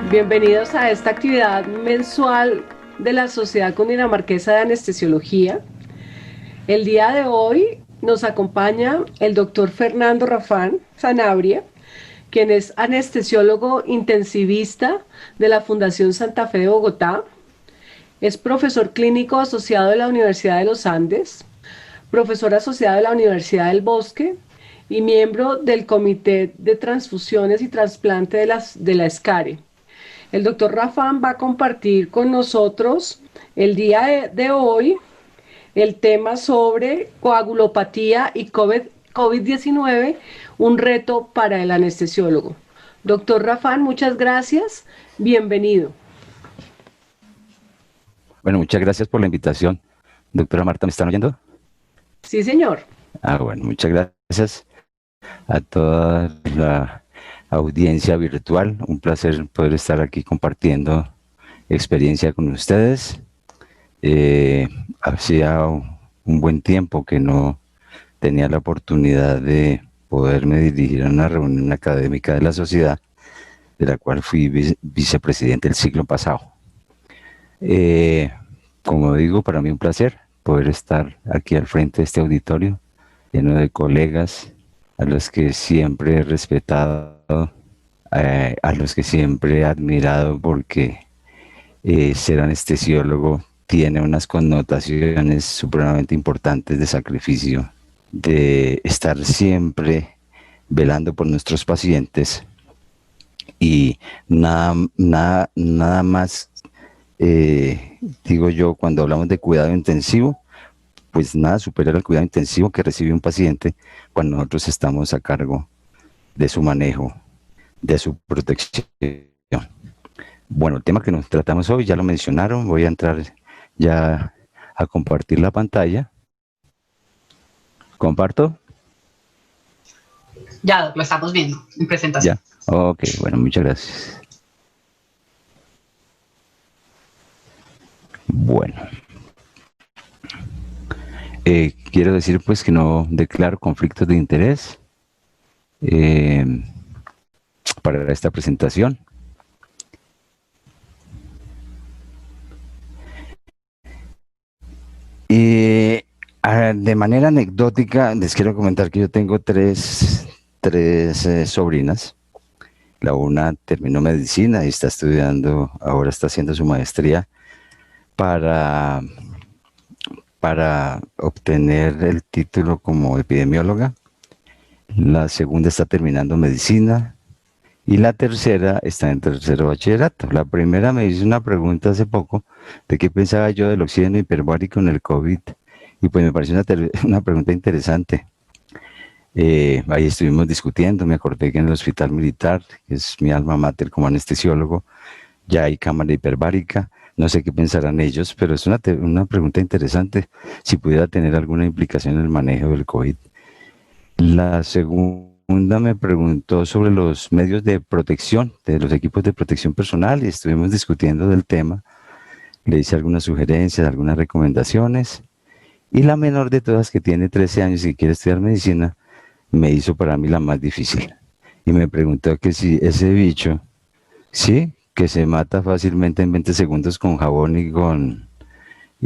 Bienvenidos a esta actividad mensual de la Sociedad Cundinamarquesa de Anestesiología. El día de hoy nos acompaña el doctor Fernando Rafán Sanabria, quien es anestesiólogo intensivista de la Fundación Santa Fe de Bogotá. Es profesor clínico asociado de la Universidad de los Andes, profesor asociado de la Universidad del Bosque y miembro del Comité de Transfusiones y Trasplante de la ESCARE. El doctor Rafán va a compartir con nosotros el día de hoy el tema sobre coagulopatía y COVID-19, un reto para el anestesiólogo. Doctor Rafán, muchas gracias. Bienvenido. Bueno, muchas gracias por la invitación. Doctora Marta, ¿me están oyendo? Sí, señor. Bueno, muchas gracias a toda la audiencia virtual. Un placer poder estar aquí compartiendo experiencia con ustedes. Hacía un buen tiempo que no tenía la oportunidad de poderme dirigir a una reunión académica de la sociedad, de la cual fui vicepresidente el siglo pasado. Como digo, para mí un placer poder estar aquí al frente de este auditorio, lleno de colegas a los que siempre he respetado, a los que siempre he admirado, porque ser anestesiólogo tiene unas connotaciones supremamente importantes de sacrificio, de estar siempre velando por nuestros pacientes y nada más, digo yo, cuando hablamos de cuidado intensivo, pues nada supera el cuidado intensivo que recibe un paciente cuando nosotros estamos a cargo de su manejo, de su protección. Bueno, el tema que nos tratamos hoy ya lo mencionaron, voy a entrar ya a compartir la pantalla. ¿Comparto? Ya, lo estamos viendo en presentación. Ya, ok, bueno, muchas gracias. Bueno. Quiero decir pues que no declaro conflictos de interés para esta presentación. De manera anecdótica, les quiero comentar que yo tengo tres sobrinas. La una terminó medicina y está estudiando, ahora está haciendo su maestría para obtener el título como epidemióloga. La segunda está terminando medicina y la tercera está en tercero bachillerato. La primera me hizo una pregunta hace poco de qué pensaba yo del oxígeno hiperbárico en el COVID, y pues me pareció una pregunta interesante. Ahí estuvimos discutiendo, me acordé que en el Hospital Militar, que es mi alma mater como anestesiólogo, ya hay cámara hiperbárica. No sé qué pensarán ellos, pero es una pregunta interesante, si pudiera tener alguna implicación en el manejo del COVID. La segunda me preguntó sobre los medios de protección, de los equipos de protección personal, y estuvimos discutiendo del tema. Le hice algunas sugerencias, algunas recomendaciones. Y la menor de todas, que tiene 13 años y quiere estudiar medicina, me hizo para mí la más difícil. Y me preguntó que si ese bicho, sí, que se mata fácilmente en 20 segundos con jabón y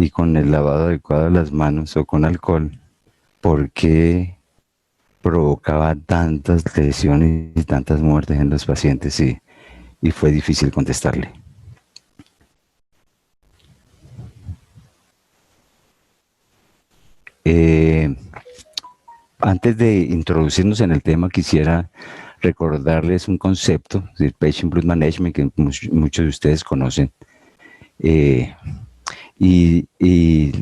con el lavado adecuado de las manos o con alcohol, ¿por qué provocaba tantas lesiones y tantas muertes en los pacientes? Y fue difícil contestarle. Antes de introducirnos en el tema, quisiera recordarles un concepto del Patient Blood Management que muchos de ustedes conocen. Y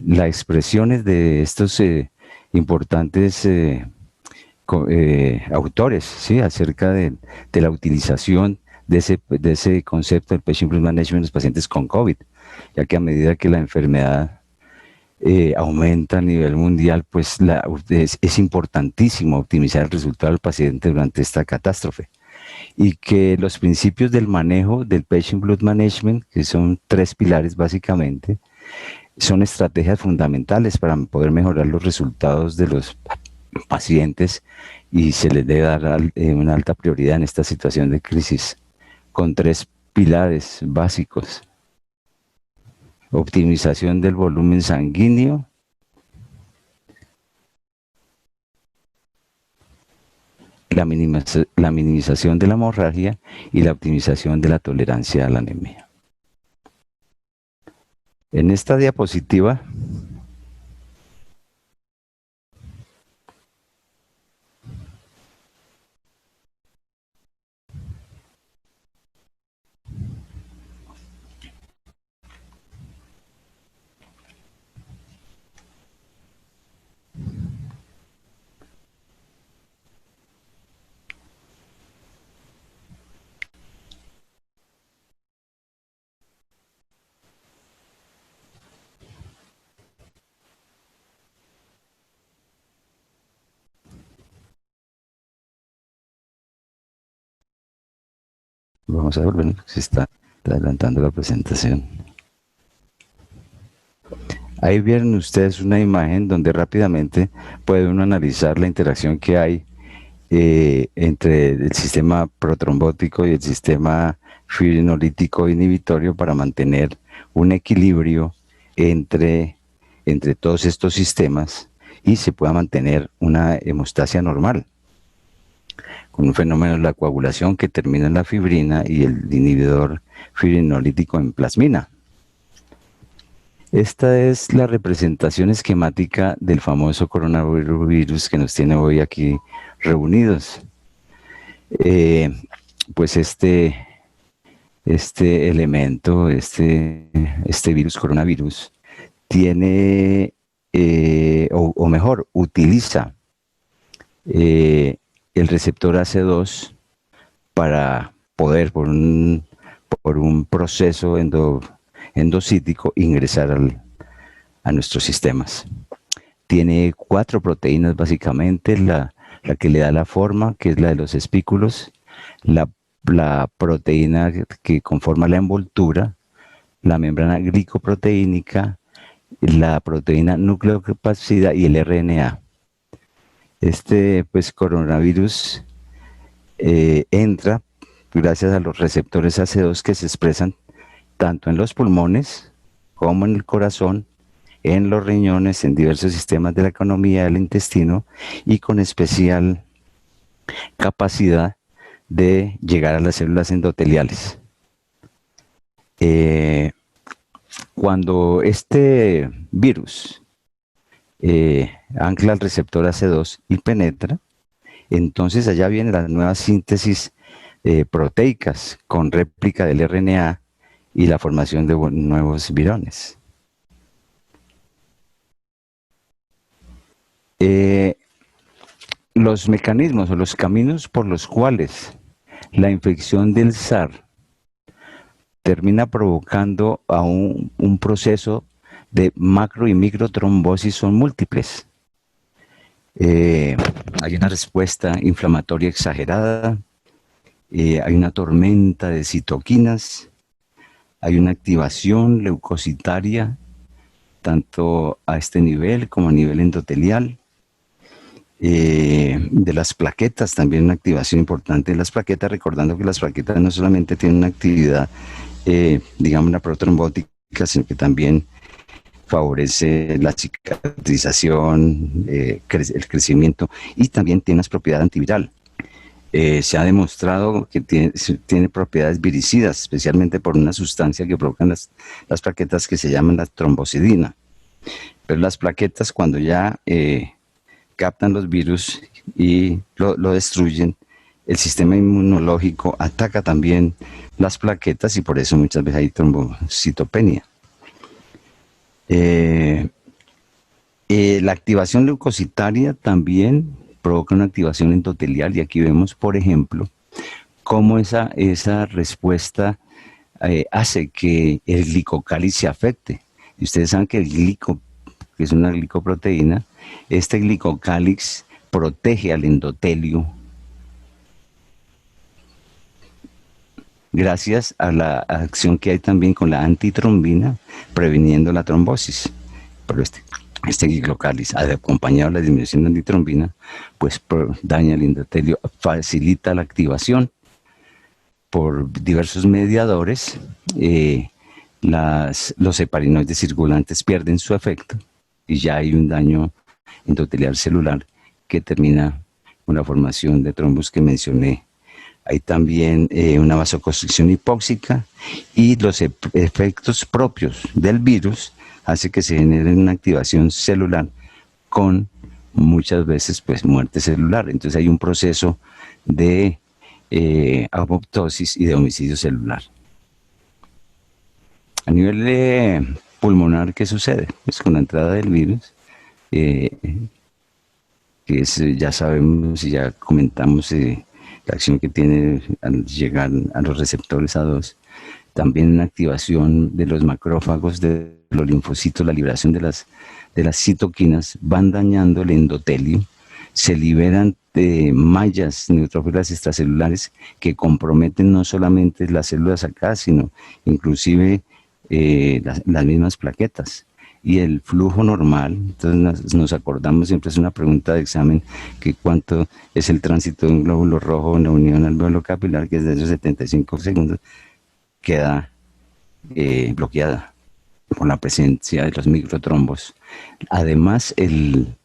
las expresiones de estos importantes autores, ¿sí?, acerca de la utilización de ese concepto del Patient Blood Management en los pacientes con COVID, ya que a medida que la enfermedad aumenta a nivel mundial, pues es importantísimo optimizar el resultado del paciente durante esta catástrofe. Y que los principios del manejo del Patient Blood Management, que son 3 pilares básicamente, son estrategias fundamentales para poder mejorar los resultados de los pacientes, y se les debe dar una alta prioridad en esta situación de crisis, con 3 pilares básicos: optimización del volumen sanguíneo, la minimización de la hemorragia y la optimización de la tolerancia a la anemia. En esta diapositiva vamos a ver, bueno, se está adelantando la presentación. Ahí vieron ustedes una imagen donde rápidamente puede uno analizar la interacción que hay entre el sistema protrombótico y el sistema fibrinolítico inhibitorio para mantener un equilibrio entre todos estos sistemas y se pueda mantener una hemostasia normal, con un fenómeno de la coagulación que termina en la fibrina y el inhibidor fibrinolítico en plasmina. Esta es la representación esquemática del famoso coronavirus que nos tiene hoy aquí reunidos. Pues este elemento, este virus, coronavirus, tiene, o mejor, utiliza el receptor AC2 para poder, por un proceso endocítico, ingresar a nuestros sistemas. Tiene 4 proteínas básicamente: la que le da la forma, que es la de los espículos, la proteína que conforma la envoltura, la membrana glicoproteínica, la proteína nucleocapsida y el RNA. Pues coronavirus entra gracias a los receptores AC2 que se expresan tanto en los pulmones como en el corazón, en los riñones, en diversos sistemas de la economía del intestino, y con especial capacidad de llegar a las células endoteliales. Cuando este virus ancla al receptor AC2 y penetra, entonces allá viene la nueva síntesis proteicas con réplica del RNA y la formación de nuevos virones. Los mecanismos o los caminos por los cuales la infección del SARS termina provocando a un proceso de macro y microtrombosis son múltiples. Hay una respuesta inflamatoria exagerada, hay una tormenta de citoquinas, hay una activación leucocitaria tanto a este nivel como a nivel endotelial. De las plaquetas, también una activación importante de las plaquetas, recordando que las plaquetas no solamente tienen una actividad, digamos, una protrombótica, sino que también favorece la cicatrización, el crecimiento, y también tiene unas propiedades antiviral. Se ha demostrado que tiene propiedades viricidas, especialmente por una sustancia que provocan las plaquetas, que se llaman la trombosidina. Pero las plaquetas, cuando ya captan los virus y lo destruyen, el sistema inmunológico ataca también las plaquetas, y por eso muchas veces hay trombocitopenia. La activación leucocitaria también provoca una activación endotelial, y aquí vemos, por ejemplo, cómo esa respuesta hace que el glicocáliz se afecte. Y ustedes saben que el glico, que es una glicoproteína, este glicocáliz protege al endotelio gracias a la acción que hay también con la antitrombina, previniendo la trombosis. Pero este glicocáliz, acompañado de la disminución de antitrombina, pues daña el endotelio, facilita la activación por diversos mediadores, los heparinoides circulantes pierden su efecto y ya hay un daño endotelial celular que termina con la formación de trombos que mencioné. Hay también una vasoconstricción hipóxica y los efectos propios del virus hace que se genere una activación celular con muchas veces pues muerte celular. Entonces hay un proceso de apoptosis y de homicidio celular. A nivel pulmonar, ¿qué sucede? Pues con la entrada del virus, que es, ya sabemos y ya comentamos la acción que tiene al llegar a los receptores A2, también la activación de los macrófagos, de los linfocitos, la liberación de las citoquinas, van dañando el endotelio, se liberan mallas neutrófilas extracelulares que comprometen no solamente las células acá, sino inclusive las mismas plaquetas. Y el flujo normal, entonces nos acordamos, siempre es una pregunta de examen, que cuánto es el tránsito de un glóbulo rojo en la unión alveolo capilar, que es de esos 75 segundos, queda bloqueada por la presencia de los microtrombos. Además, el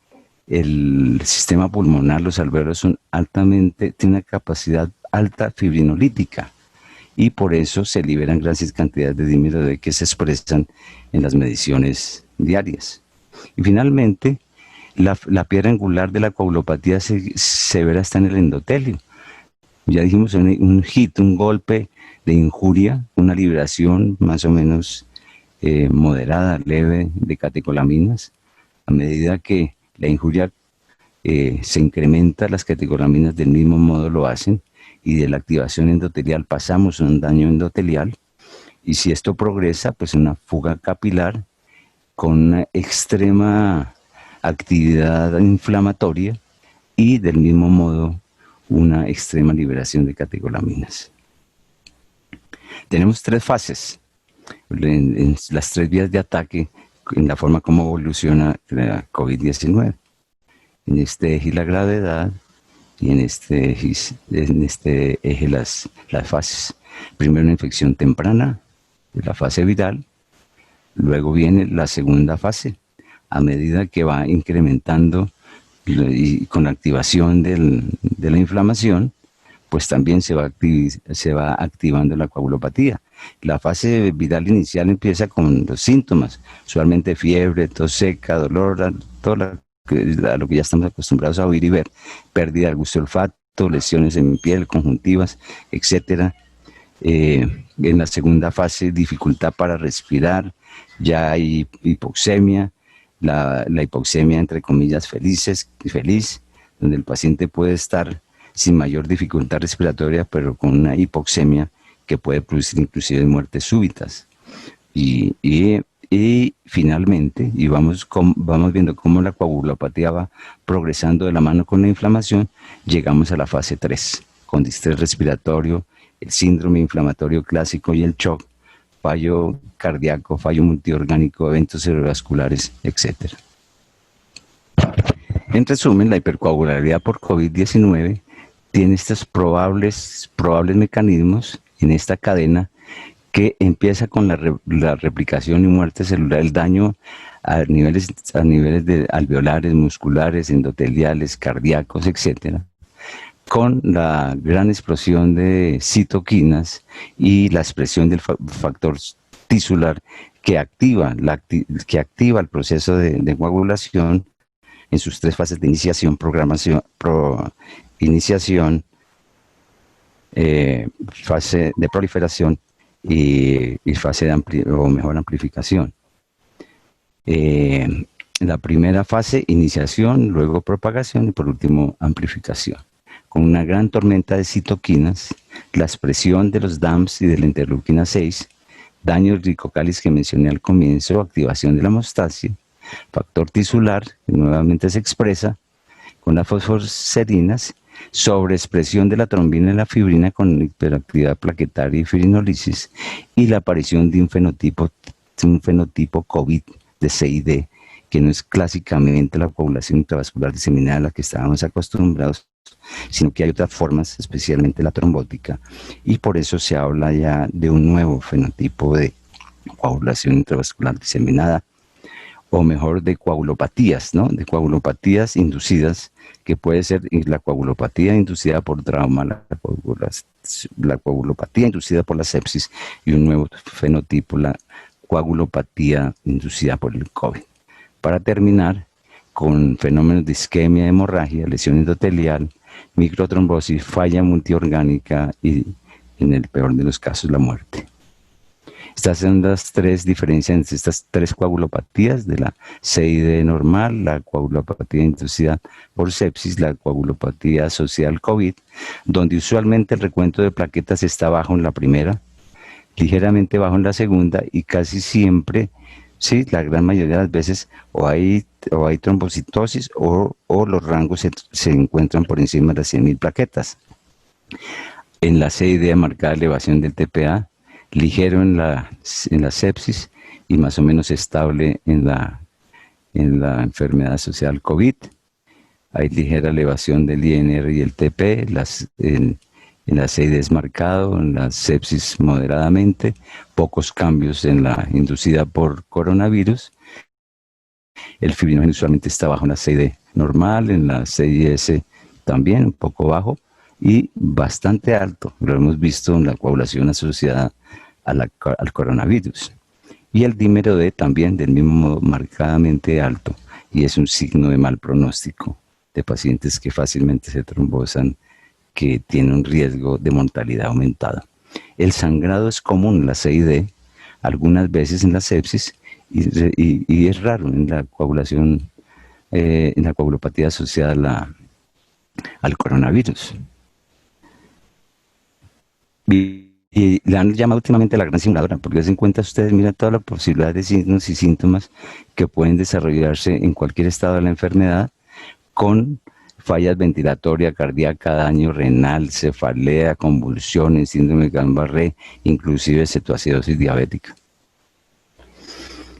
sistema pulmonar, los alveolos son tiene una capacidad alta fibrinolítica y por eso se liberan grandes cantidades de dímero D que se expresan en las mediciones diarias. Y finalmente, la piedra angular de la coagulopatía severa está en el endotelio. Ya dijimos, un hit, un golpe de injuria, una liberación más o menos moderada, leve de catecolaminas. A medida que la injuria se incrementa, las catecolaminas del mismo modo lo hacen, y de la activación endotelial pasamos a un daño endotelial, y si esto progresa, pues una fuga capilar con una extrema actividad inflamatoria y del mismo modo una extrema liberación de catecolaminas. Tenemos tres fases en las tres vías de ataque en la forma como evoluciona la COVID-19. En este eje la gravedad y en este eje las fases. Primero una infección temprana, la fase viral, luego viene la segunda fase, a medida que va incrementando y con la activación de la inflamación, pues también se va activando la coagulopatía. La fase viral inicial empieza con los síntomas, usualmente fiebre, tos seca, dolor, a lo que ya estamos acostumbrados a oír y ver, pérdida del gusto olfato, lesiones en piel, conjuntivas, etc. En la segunda fase, dificultad para respirar, ya hay hipoxemia, la hipoxemia entre comillas feliz, donde el paciente puede estar sin mayor dificultad respiratoria, pero con una hipoxemia que puede producir inclusive muertes súbitas. Y finalmente, y vamos viendo cómo la coagulopatía va progresando de la mano con la inflamación, llegamos a la fase 3, con distrés respiratorio, el síndrome inflamatorio clásico y el shock, fallo cardíaco, fallo multiorgánico, eventos cerebrovasculares, etc. En resumen, la hipercoagulabilidad por COVID-19 tiene estos probables mecanismos en esta cadena que empieza con la replicación y muerte celular, el daño a niveles de alveolares, musculares, endoteliales, cardíacos, etc., con la gran explosión de citoquinas y la expresión del factor tisular que activa el proceso de coagulación en sus tres fases de iniciación, fase de proliferación y fase de mejor amplificación. La primera fase, iniciación, luego propagación y por último amplificación. Con una gran tormenta de citoquinas, la expresión de los DAMPs y de la interleuquina 6, daño ricocalis que mencioné al comienzo, activación de la hemostasia, factor tisular, que nuevamente se expresa con las fosfoserinas, sobreexpresión de la trombina y la fibrina con hiperactividad plaquetaria y fibrinolisis, y la aparición de un fenotipo COVID de CID, que no es clásicamente la coagulación intravascular diseminada a la que estábamos acostumbrados, sino que hay otras formas, especialmente la trombótica, y por eso se habla ya de un nuevo fenotipo de coagulación intravascular diseminada, o mejor de coagulopatías, ¿no? De coagulopatías inducidas, que puede ser la coagulopatía inducida por trauma, la coagulopatía inducida por la sepsis y un nuevo fenotipo, la coagulopatía inducida por el COVID. Para terminar, con fenómenos de isquemia, hemorragia, lesión endotelial, microtrombosis, falla multiorgánica y, en el peor de los casos, la muerte. Estas son las tres diferencias entre estas tres coagulopatías de la CID normal, la coagulopatía inducida por sepsis, la coagulopatía asociada al COVID, donde usualmente el recuento de plaquetas está bajo en la primera, ligeramente bajo en la segunda y casi siempre, sí, la gran mayoría de las veces, o hay trombocitosis o los rangos se encuentran por encima de las 100.000 plaquetas. En la CID marcada elevación del TPA, ligero en la sepsis y más o menos estable en la enfermedad asociada al COVID. Hay ligera elevación del INR y el TP, en la CID es marcado, en la sepsis moderadamente, pocos cambios en la inducida por coronavirus. El fibrinógeno usualmente está bajo en la CID normal, en la CIS también un poco bajo y bastante alto. Lo hemos visto en la coagulación asociada al coronavirus. Y el dímero D también del mismo modo marcadamente alto y es un signo de mal pronóstico de pacientes que fácilmente se trombosan, que tienen un riesgo de mortalidad aumentada. El sangrado es común en la CID, algunas veces en la sepsis y es raro en la coagulación, en la coagulopatía asociada al coronavirus. Y le han llamado últimamente la gran simuladora, porque se cuenta ustedes, miran todas las posibilidades de signos y síntomas que pueden desarrollarse en cualquier estado de la enfermedad, con fallas ventilatoria, cardíaca, daño renal, cefalea, convulsiones, síndrome de Guillain-Barré, inclusive cetoacidosis diabética.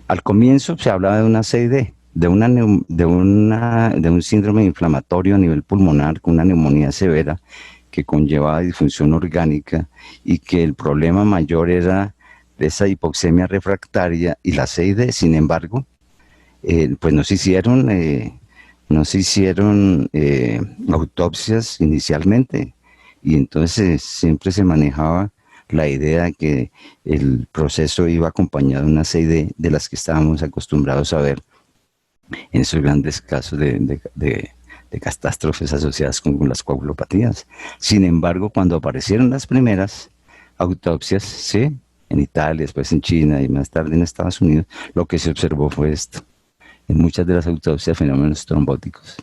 Al comienzo se hablaba de una CID, de un síndrome inflamatorio a nivel pulmonar con una neumonía severa que conllevaba disfunción orgánica y que el problema mayor era esa hipoxemia refractaria y la CID. Sin embargo, pues no se hicieron autopsias inicialmente y entonces siempre se manejaba la idea de que el proceso iba acompañado de una CID de las que estábamos acostumbrados a ver en esos grandes casos de catástrofes asociadas con las coagulopatías. Sin embargo, cuando aparecieron las primeras autopsias, sí, en Italia, después en China y más tarde en Estados Unidos, lo que se observó fue esto. En muchas de las autopsias, fenómenos trombóticos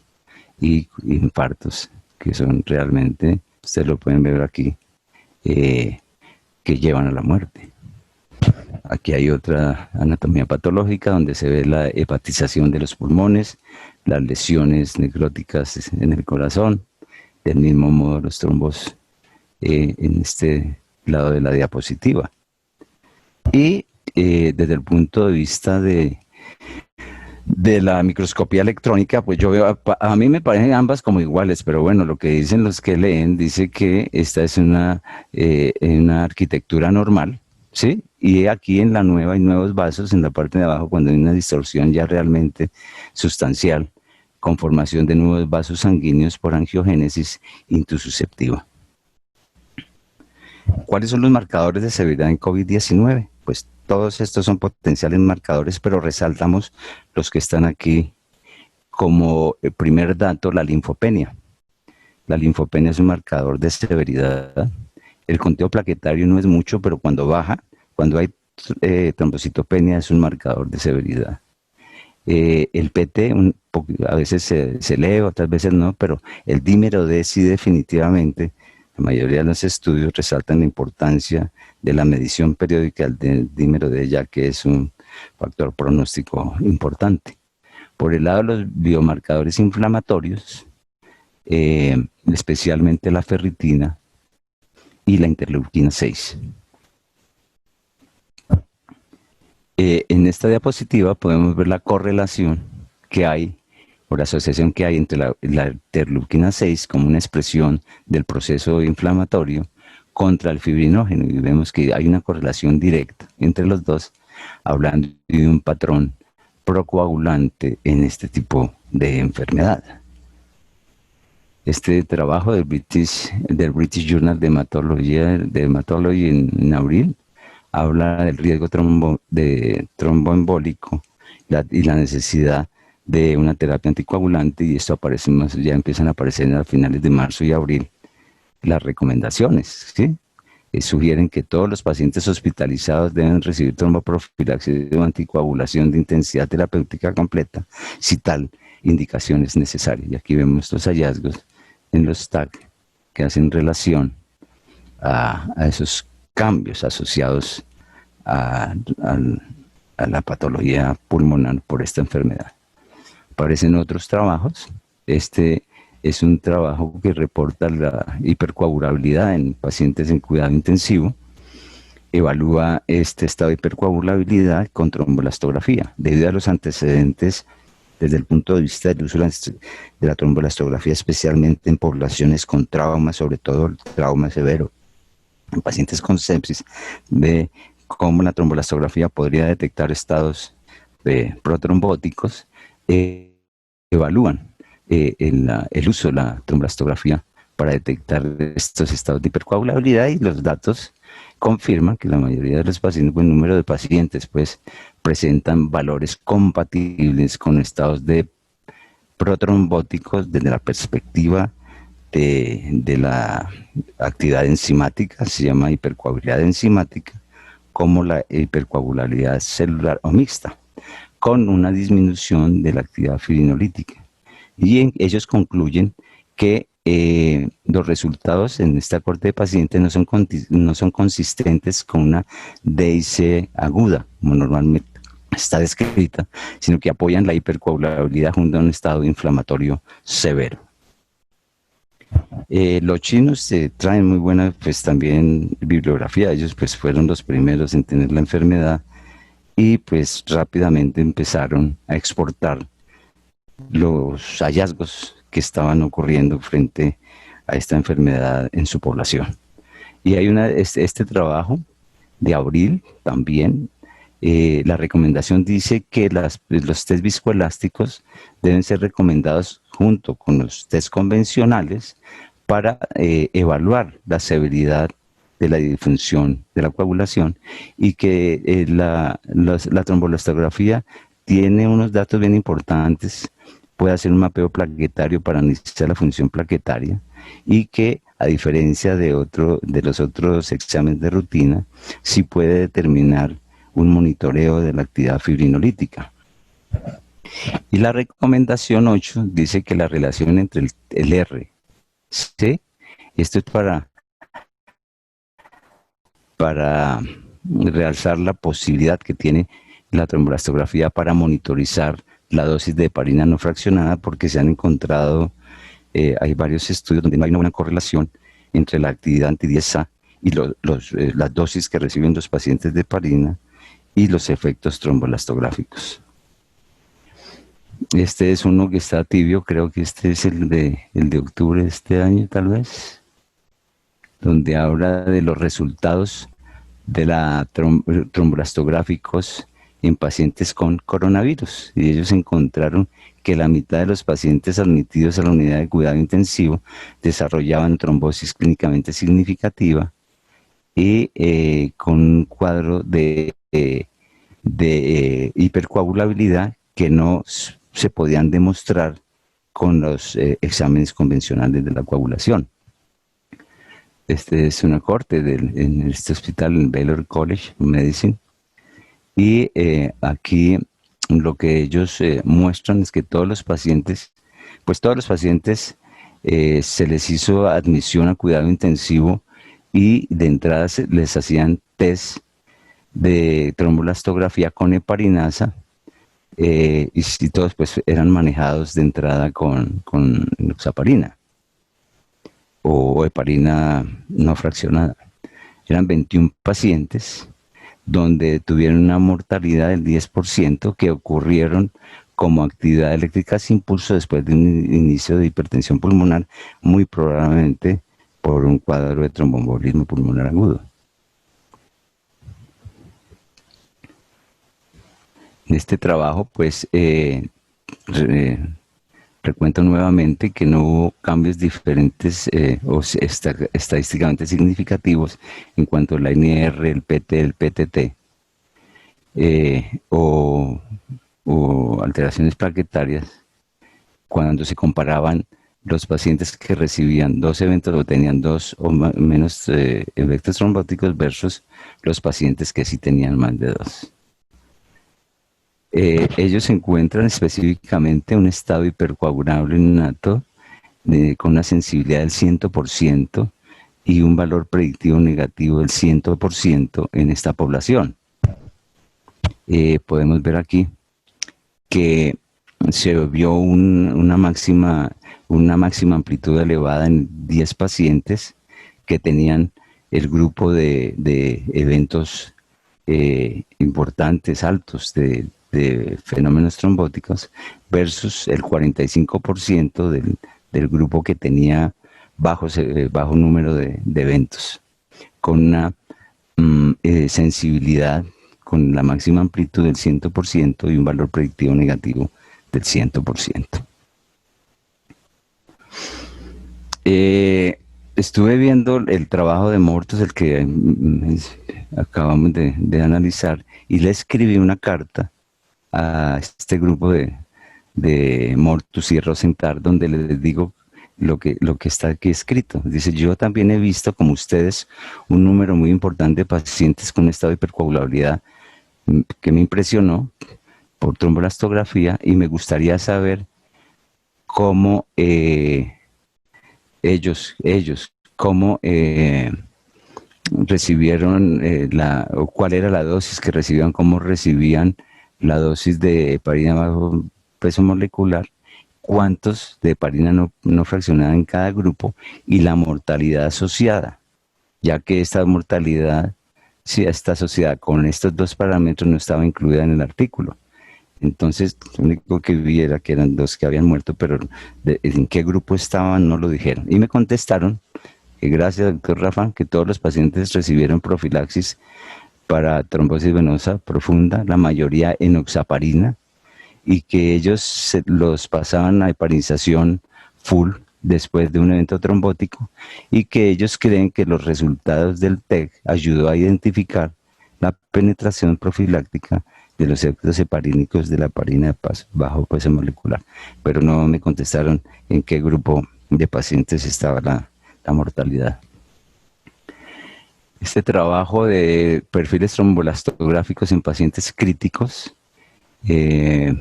y infartos, que son realmente, ustedes lo pueden ver aquí, que llevan a la muerte. Aquí hay otra anatomía patológica donde se ve la hepatización de los pulmones, las lesiones necróticas en el corazón, del mismo modo los trombos en este lado de la diapositiva. Y desde el punto de vista de la microscopía electrónica, pues yo veo, a mí me parecen ambas como iguales, pero bueno, lo que dicen los que leen, dice que esta es una arquitectura normal, ¿sí? Y aquí en la nueva hay nuevos vasos en la parte de abajo cuando hay una distorsión ya realmente sustancial, con formación de nuevos vasos sanguíneos por angiogénesis intususceptiva. ¿Cuáles son los marcadores de severidad en COVID-19? Pues todos estos son potenciales marcadores, pero resaltamos los que están aquí como primer dato, la linfopenia. La linfopenia es un marcador de severidad. El conteo plaquetario no es mucho, pero cuando baja, cuando hay trombocitopenia, es un marcador de severidad. El PT a veces se lee, otras veces no, pero el dímero D sí definitivamente, la mayoría de los estudios resaltan la importancia de la medición periódica del dímero D, ya que es un factor pronóstico importante. Por el lado de los biomarcadores inflamatorios, especialmente la ferritina y la interleuquina 6. En esta diapositiva podemos ver la correlación que hay o la asociación que hay entre la interleuquina 6 como una expresión del proceso inflamatorio contra el fibrinógeno, y vemos que hay una correlación directa entre los dos, hablando de un patrón procoagulante en este tipo de enfermedad. Este trabajo del British Journal de Hematology en abril habla del riesgo de tromboembólico y la necesidad de una terapia anticoagulante, y esto aparece más, ya empiezan a aparecer a finales de marzo y abril las recomendaciones, ¿sí? Sugieren que todos los pacientes hospitalizados deben recibir tromboprofilaxis o anticoagulación de intensidad terapéutica completa si tal indicación es necesaria. Y aquí vemos estos hallazgos en los TAC que hacen relación a esos cambios asociados a la patología pulmonar por esta enfermedad. Aparecen otros trabajos. Este es un trabajo que reporta la hipercoagulabilidad en pacientes en cuidado intensivo. Evalúa este estado de hipercoagulabilidad con tromboelastografía. Debido a los antecedentes desde el punto de vista del uso de la tromboelastografía, especialmente en poblaciones con trauma, sobre todo el trauma severo, en pacientes con sepsis, de cómo la tromboelastografía podría detectar estados protrombóticos, evalúan el uso de la tromboelastografía para detectar estos estados de hipercoagulabilidad, y los datos confirman que la mayoría de los pacientes, buen número de pacientes, pues presentan valores compatibles con estados de protrombóticos desde la perspectiva de la actividad enzimática, se llama hipercoagulabilidad enzimática, como la hipercoagulabilidad celular o mixta, con una disminución de la actividad fibrinolítica. Y ellos concluyen que los resultados en esta corte de pacientes no son consistentes con una DIC aguda, como normalmente está descrita, sino que apoyan la hipercoagulabilidad junto a un estado inflamatorio severo. Los chinos traen muy buena, pues también bibliografía. Ellos pues fueron los primeros en tener la enfermedad y pues rápidamente empezaron a exportar los hallazgos que estaban ocurriendo frente a esta enfermedad en su población. Y hay este trabajo de abril también. La recomendación dice que los test viscoelásticos deben ser recomendados junto con los test convencionales para evaluar la severidad de la disfunción de la coagulación, y que la tromboelastografía tiene unos datos bien importantes. Puede hacer un mapeo plaquetario para analizar la función plaquetaria, y que, a diferencia de los otros exámenes de rutina, sí puede determinar un monitoreo de la actividad fibrinolítica. Y la recomendación 8 dice que la relación entre el R, C, esto es para realzar la posibilidad que tiene la tromboelastografía para monitorizar la dosis de heparina no fraccionada, porque se han encontrado, hay varios estudios donde no hay una buena correlación entre la actividad anti-10A y las dosis que reciben los pacientes de heparina y los efectos tromboelastográficos. Este es uno que está tibio, creo que este es el de octubre de este año, tal vez, donde habla de los resultados de la tromboelastográficos en pacientes con coronavirus, y ellos encontraron que la mitad de los pacientes admitidos a la unidad de cuidado intensivo desarrollaban trombosis clínicamente significativa y con un cuadro de hipercoagulabilidad que no se podían demostrar con los exámenes convencionales de la coagulación. Este es una corte en este hospital, en Baylor College of Medicine, y aquí lo que ellos muestran es que todos los pacientes se les hizo admisión a cuidado intensivo, y de entrada les hacían test de tromboelastografía con heparinasa, y todos pues eran manejados de entrada con enoxaparina o heparina no fraccionada. Eran 21 pacientes donde tuvieron una mortalidad del 10% que ocurrieron como actividad eléctrica sin pulso después de un inicio de hipertensión pulmonar, muy probablemente por un cuadro de tromboembolismo pulmonar agudo. En este trabajo, pues, recuento nuevamente que no hubo cambios diferentes o estadísticamente significativos en cuanto a la NR, el PT, el PTT, o alteraciones plaquetarias cuando se comparaban los pacientes que recibían 2 eventos o tenían 2 o menos eventos trombóticos versus los pacientes que sí tenían más de 2. Ellos encuentran específicamente un estado hipercoagulable innato con una sensibilidad del 100% y un valor predictivo negativo del 100% en esta población. Podemos ver aquí que se vio una máxima amplitud elevada en 10 pacientes que tenían el grupo de eventos importantes, altos, de fenómenos trombóticos versus el 45% del grupo que tenía bajo número de eventos, con una sensibilidad con la máxima amplitud del 100% y un valor predictivo negativo del 100%. Estuve viendo el trabajo de Mortos, el que acabamos de analizar, y le escribí una carta a este grupo de Mortus y Rosenthal, donde les digo lo que está aquí escrito. Dice: yo también he visto, como ustedes, un número muy importante de pacientes con estado de hipercoagulabilidad que me impresionó por trombolastografía, y me gustaría saber cómo ellos cómo recibieron o cuál era la dosis que recibían, cómo recibían la dosis de heparina bajo peso molecular, cuántos de heparina no fraccionada en cada grupo y la mortalidad asociada, ya que esta mortalidad, si está asociada con estos 2 parámetros, no estaba incluida en el artículo. Entonces, lo único que vi era que eran 2 que habían muerto, pero en qué grupo estaban no lo dijeron. Y me contestaron que gracias, doctor Rafa, que todos los pacientes recibieron profilaxis para trombosis venosa profunda, la mayoría enoxaparina, y que ellos los pasaban a heparinización full después de un evento trombótico, y que ellos creen que los resultados del TEC ayudó a identificar la penetración profiláctica de los efectos heparínicos de la heparina de bajo peso molecular, pero no me contestaron en qué grupo de pacientes estaba la mortalidad. Este trabajo de perfiles trombolastográficos en pacientes críticos, que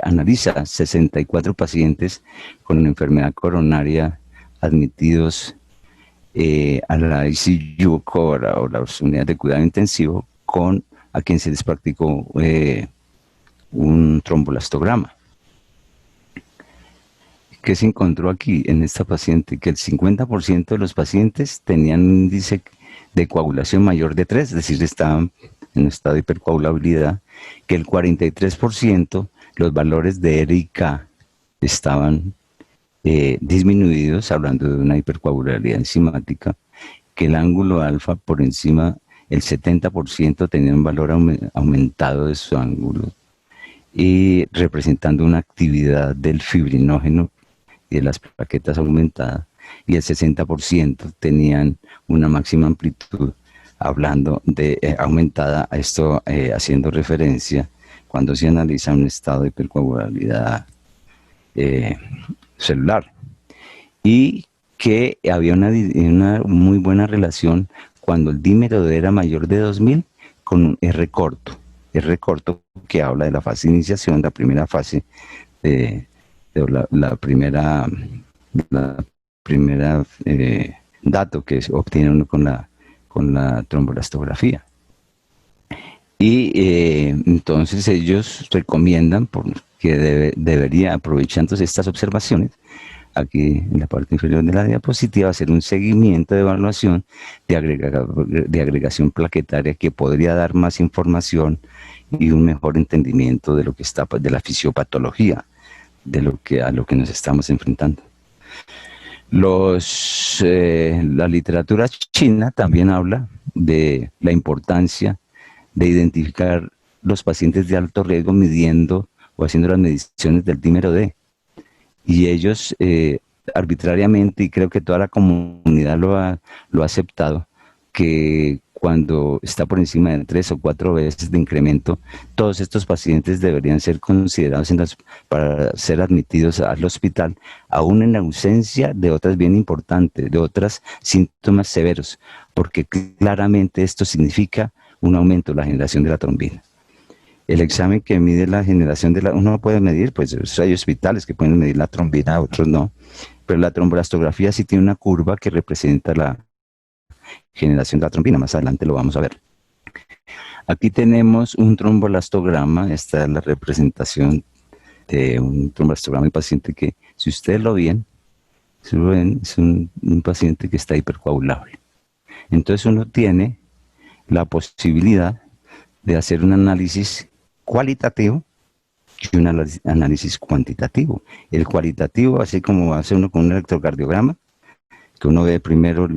analiza 64 pacientes con una enfermedad coronaria admitidos a la ICU o las unidades de cuidado intensivo, a quien se les practicó un trombolastograma. ¿Qué se encontró aquí en esta paciente? Que el 50% de los pacientes tenían un índice de coagulación mayor de 3, es decir, estaban en estado de hipercoagulabilidad, que el 43% los valores de R y K estaban disminuidos, hablando de una hipercoagulabilidad enzimática, que el ángulo alfa por encima, el 70% tenía un valor aumentado de su ángulo, y representando una actividad del fibrinógeno y de las plaquetas aumentada, y el 60% tenían una máxima amplitud, hablando de aumentada, a esto haciendo referencia cuando se analiza un estado de hipercoagulabilidad celular, y que había una muy buena relación cuando el dímero D era mayor de 2000 con un R corto que habla de la fase de iniciación, la primera fase la primera dato que se obtiene uno con la trombolastografía. Y entonces ellos recomiendan que debería, aprovechando estas observaciones, aquí en la parte inferior de la diapositiva, hacer un seguimiento de evaluación de agregación plaquetaria que podría dar más información y un mejor entendimiento de lo que está, de la fisiopatología, a lo que nos estamos enfrentando. La literatura china también habla de la importancia de identificar los pacientes de alto riesgo midiendo o haciendo las mediciones del dímero D. Y ellos arbitrariamente, y creo que toda la comunidad lo ha aceptado, que cuando está por encima de 3 o 4 veces de incremento, todos estos pacientes deberían ser considerados para ser admitidos al hospital, aún en ausencia de otras bien importantes, de otros síntomas severos, porque claramente esto significa un aumento de la generación de la trombina. El examen que mide la generación uno puede medir, pues hay hospitales que pueden medir la trombina, otros no, pero la trombolastografía sí tiene una curva que representa la generación de la trombina. Más adelante lo vamos a ver. Aquí tenemos un trombolastograma. Esta es la representación de un trombolastograma de paciente que, si ustedes lo ven, es un paciente que está hipercoagulable. Entonces uno tiene la posibilidad de hacer un análisis cualitativo y un análisis cuantitativo. El cualitativo, así como hace uno con un electrocardiograma, que uno ve primero,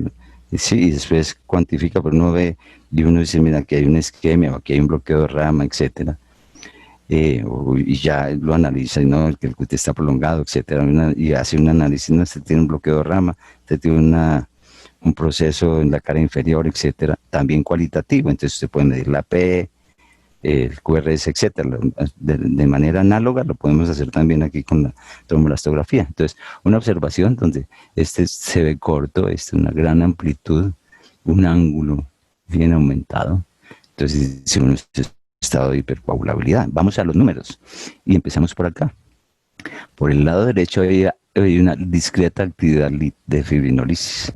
sí, y después cuantifica, pero uno ve y uno dice, mira, aquí hay una isquemia, o aquí hay un bloqueo de rama, etcétera. Y ya lo analiza, ¿no? Que el QT está prolongado, etcétera, y hace un análisis, no, este tiene un bloqueo de rama, este tiene un proceso en la cara inferior, etcétera, también cualitativo. Entonces usted puede medir la P, el QRS, etcétera. De manera análoga lo podemos hacer también aquí con la trombolastografía. Entonces, una observación donde se ve corto, una gran amplitud, un ángulo bien aumentado. Entonces, si uno está en estado de hipercoagulabilidad. Vamos a los números y empezamos por acá. Por el lado derecho hay una discreta actividad de fibrinolisis.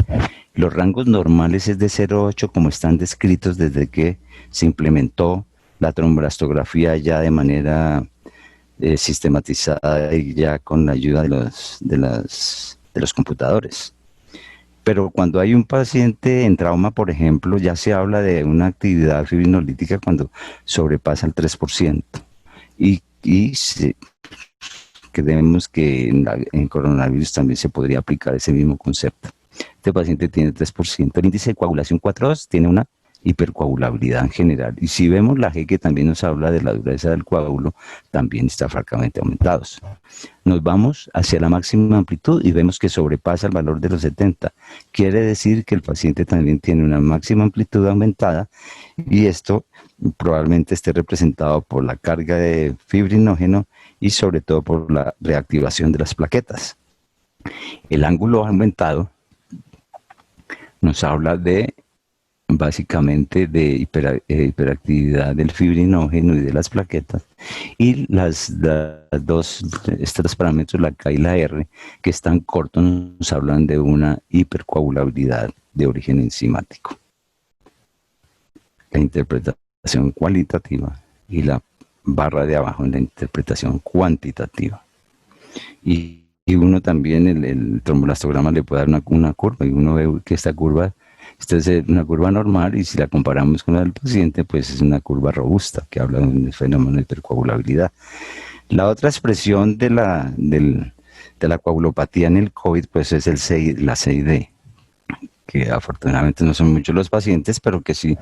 Los rangos normales es de 0,8, como están descritos desde que se implementó la trombolastografía ya de manera sistematizada y ya con la ayuda de los computadores. Pero cuando hay un paciente en trauma, por ejemplo, ya se habla de una actividad fibrinolítica cuando sobrepasa el 3%. Y creemos que en coronavirus también se podría aplicar ese mismo concepto. Este paciente tiene 3%. El índice de coagulación 4.2 tiene una hipercoagulabilidad en general. Y si vemos la G, que también nos habla de la dureza del coágulo, también está francamente aumentados. Nos vamos hacia la máxima amplitud y vemos que sobrepasa el valor de los 70. Quiere decir que el paciente también tiene una máxima amplitud aumentada, y esto probablemente esté representado por la carga de fibrinógeno y sobre todo por la reactivación de las plaquetas. El ángulo aumentado nos habla básicamente de hiperactividad del fibrinógeno y de las plaquetas, y estos parámetros, la K y la R, que están cortos, nos hablan de una hipercoagulabilidad de origen enzimático. La interpretación cualitativa y la barra de abajo en la interpretación cuantitativa. Y uno también, el trombolastograma le puede dar una curva, y uno ve que esta curva, esta es una curva normal, y si la comparamos con la del paciente, pues es una curva robusta, que habla de un fenómeno de hipercoagulabilidad. La otra expresión de la coagulopatía en el COVID, pues es la CID, que afortunadamente no son muchos los pacientes, pero que sí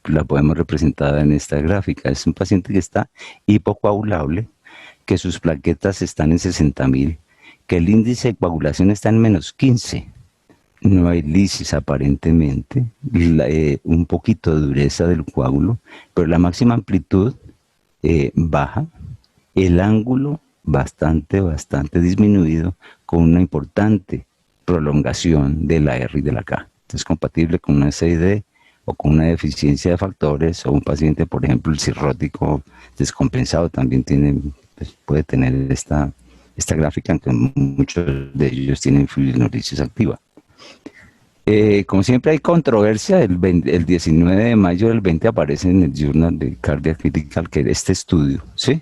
la podemos representar en esta gráfica. Es un paciente que está hipocoagulable, que sus plaquetas están en 60.000, que el índice de coagulación está en -15. No hay lisis aparentemente, un poquito de dureza del coágulo, pero la máxima amplitud baja, el ángulo bastante disminuido, con una importante prolongación de la R y de la K. Es compatible con una SID o con una deficiencia de factores, o un paciente, por ejemplo, el cirrótico descompensado también puede tener esta gráfica, aunque muchos de ellos tienen fibrinolisis activa. Como siempre hay controversia. El 19 de mayo del 20 aparece en el Journal de Cardiac Critical Care este estudio, ¿sí?,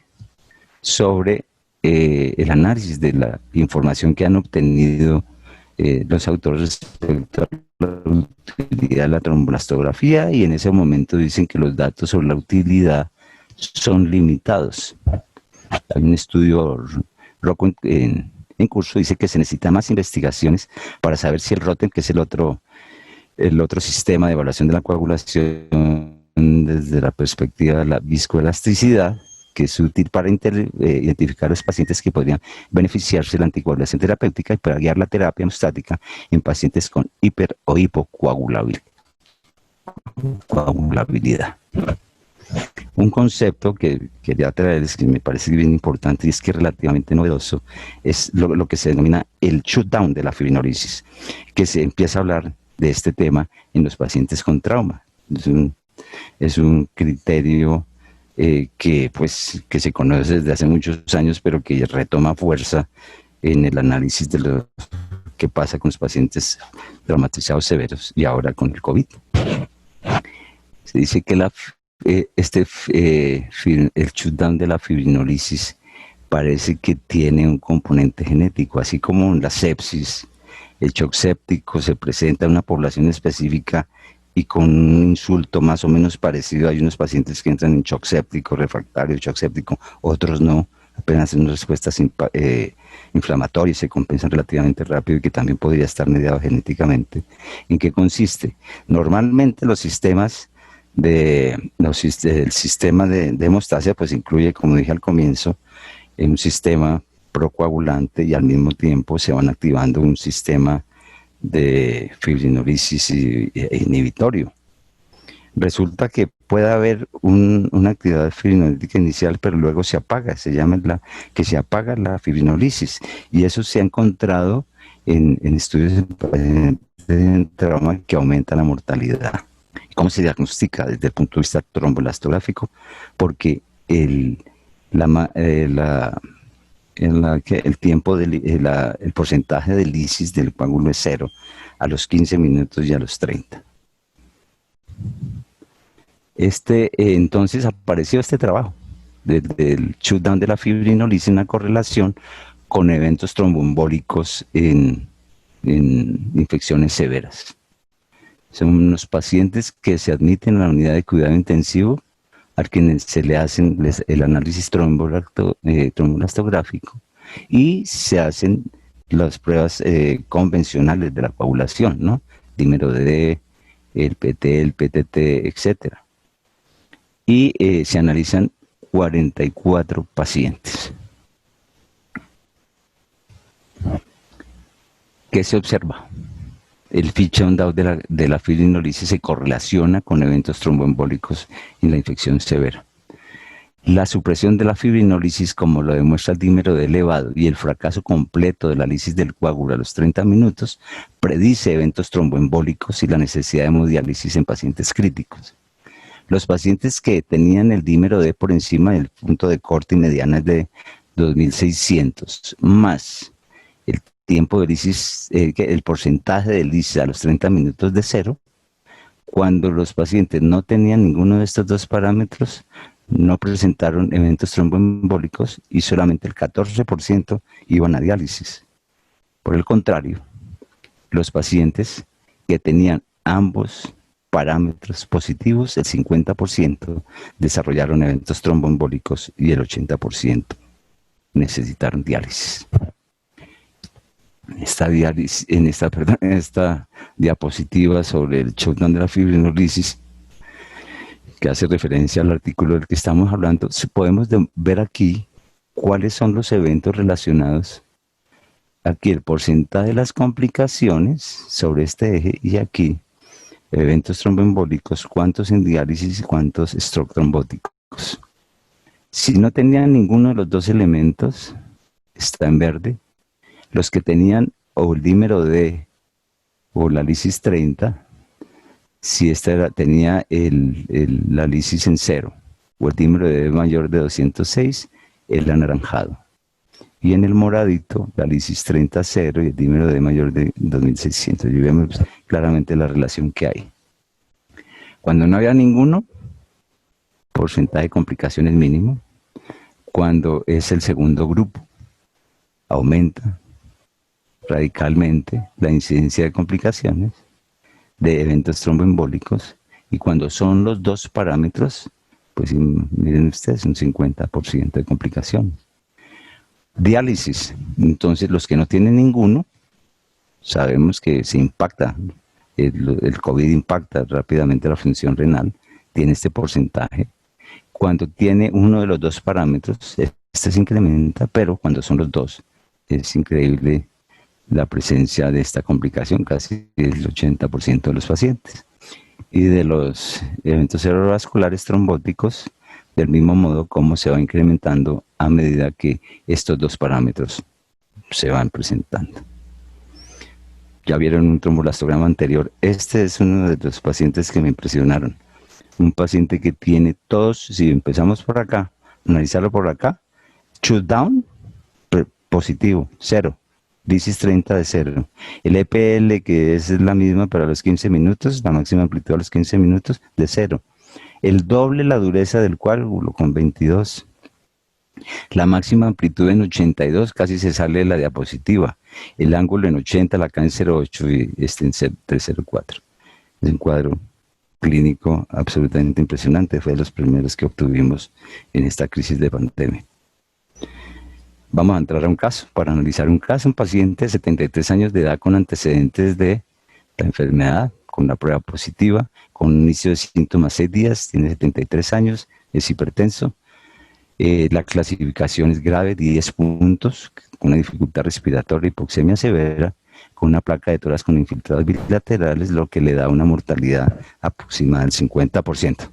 sobre el análisis de la información que han obtenido los autores respecto a la utilidad de la trombolastografía, y en ese momento dicen que los datos sobre la utilidad son limitados. Hay un estudio Rocco en curso, dice que se necesitan más investigaciones para saber si el ROTEM, que es el otro sistema de evaluación de la coagulación desde la perspectiva de la viscoelasticidad, que es útil para identificar a los pacientes que podrían beneficiarse de la anticoagulación terapéutica y para guiar la terapia hemostática en pacientes con hiper o hipocoagulabilidad. Un concepto que quería traerles, que me parece bien importante y es que es relativamente novedoso, es lo que se denomina el shutdown de la fibrinolisis, que se empieza a hablar de este tema en los pacientes con trauma. Es un criterio que se conoce desde hace muchos años, pero que retoma fuerza en el análisis de lo que pasa con los pacientes traumatizados severos y ahora con el COVID. Se dice que el shutdown de la fibrinolisis parece que tiene un componente genético, así como en la sepsis, el shock séptico se presenta en una población específica y con un insulto más o menos parecido. Hay unos pacientes que entran en shock séptico, refractario, shock séptico, otros no, apenas en respuestas inflamatorias, se compensan relativamente rápido y que también podría estar mediado genéticamente. ¿En qué consiste? Normalmente el sistema de hemostasia pues incluye, como dije al comienzo, un sistema procoagulante y al mismo tiempo se van activando un sistema de fibrinolisis inhibitorio. Resulta que puede haber una actividad fibrinolítica inicial, pero luego se apaga, que se apaga la fibrinolisis, y eso se ha encontrado en estudios de trauma que aumenta la mortalidad. ¿Cómo se diagnostica desde el punto de vista tromboelastográfico? Porque el porcentaje de lisis del coágulo es 0 a los 15 minutos y a los 30. Entonces apareció este trabajo del shutdown de la fibrinolisis en una correlación con eventos tromboembólicos en infecciones severas. Son los pacientes que se admiten a la unidad de cuidado intensivo a quienes se le hacen el análisis tromboelastográfico y se hacen las pruebas convencionales de la coagulación, ¿no? Dímero D, el PT, el PTT, etc. Y se analizan 44 pacientes. ¿Qué se observa? El shutdown de la fibrinolisis se correlaciona con eventos tromboembólicos en la infección severa. La supresión de la fibrinolisis, como lo demuestra el dímero D elevado y el fracaso completo de la lisis del coágulo a los 30 minutos, predice eventos tromboembólicos y la necesidad de hemodiálisis en pacientes críticos. Los pacientes que tenían el dímero D por encima del punto de corte y mediana de 2600, más el tiempo de lisis, el porcentaje de lisis a los 30 minutos de 0, cuando los pacientes no tenían ninguno de estos dos parámetros, no presentaron eventos tromboembólicos y solamente el 14% iban a diálisis. Por el contrario, los pacientes que tenían ambos parámetros positivos, el 50% desarrollaron eventos tromboembólicos y el 80% necesitaron diálisis. En esta diapositiva sobre el shutdown de la fibrinolisis, que hace referencia al artículo del que estamos hablando, podemos ver aquí cuáles son los eventos relacionados. Aquí el porcentaje de las complicaciones sobre este eje y aquí eventos tromboembólicos, cuántos en diálisis y cuántos stroke trombóticos. Si no tenían ninguno de los dos elementos, está en verde. Los que tenían o el dímero D o la lisis 30, si tenía la lisis en 0 o el dímero D mayor de 206, el anaranjado. Y en el moradito, la lisis 30 0 y el dímero D mayor de 2600. Y vemos claramente la relación que hay. Cuando no había ninguno, porcentaje de complicaciones mínimo. Cuando es el segundo grupo, aumenta radicalmente la incidencia de complicaciones, de eventos tromboembólicos, y cuando son los dos parámetros, pues miren ustedes, un 50% de complicación. Diálisis, entonces los que no tienen ninguno, sabemos que se impacta, el COVID impacta rápidamente la función renal, tiene este porcentaje. Cuando tiene uno de los dos parámetros, este se incrementa, pero cuando son los dos, es increíble la presencia de esta complicación, casi el 80% de los pacientes. Y de los eventos cerebrovasculares trombóticos, del mismo modo como se va incrementando a medida que estos dos parámetros se van presentando. Ya vieron un tromboelastograma anterior. Este es uno de los pacientes que me impresionaron. Un paciente que tiene todos, si empezamos por acá, analizarlo por acá, shutdown, positivo, 0. Disis 30 de 0. El EPL, que es la misma para los 15 minutos, la máxima amplitud a los 15 minutos, de 0. El doble la dureza del coágulo con 22. La máxima amplitud en 82, casi se sale de la diapositiva. El ángulo en 80, la K en 0,8 y este en 3,04. Es un cuadro clínico absolutamente impresionante. Fue de los primeros que obtuvimos en esta crisis de pandemia. Vamos a entrar a un caso, para analizar un caso, un paciente de 73 años de edad con antecedentes de la enfermedad, con una prueba positiva, con un inicio de síntomas 6 días, tiene 73 años, es hipertenso. La clasificación es grave, 10 puntos, con una dificultad respiratoria, hipoxemia severa, con una placa de tórax con infiltrados bilaterales, lo que le da una mortalidad aproximada del 50%.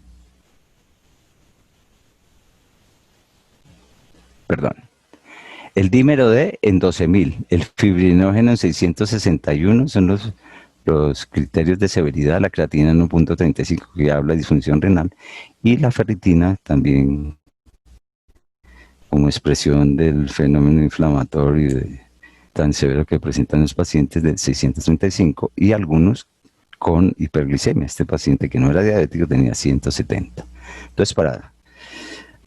Perdón. El dímero D en 12.000, el fibrinógeno en 661 son los criterios de severidad, la creatina en 1.35 que habla de disfunción renal y la ferritina también como expresión del fenómeno inflamatorio tan severo que presentan los pacientes de 635 y algunos con hiperglicemia. Este paciente que no era diabético tenía 170. Entonces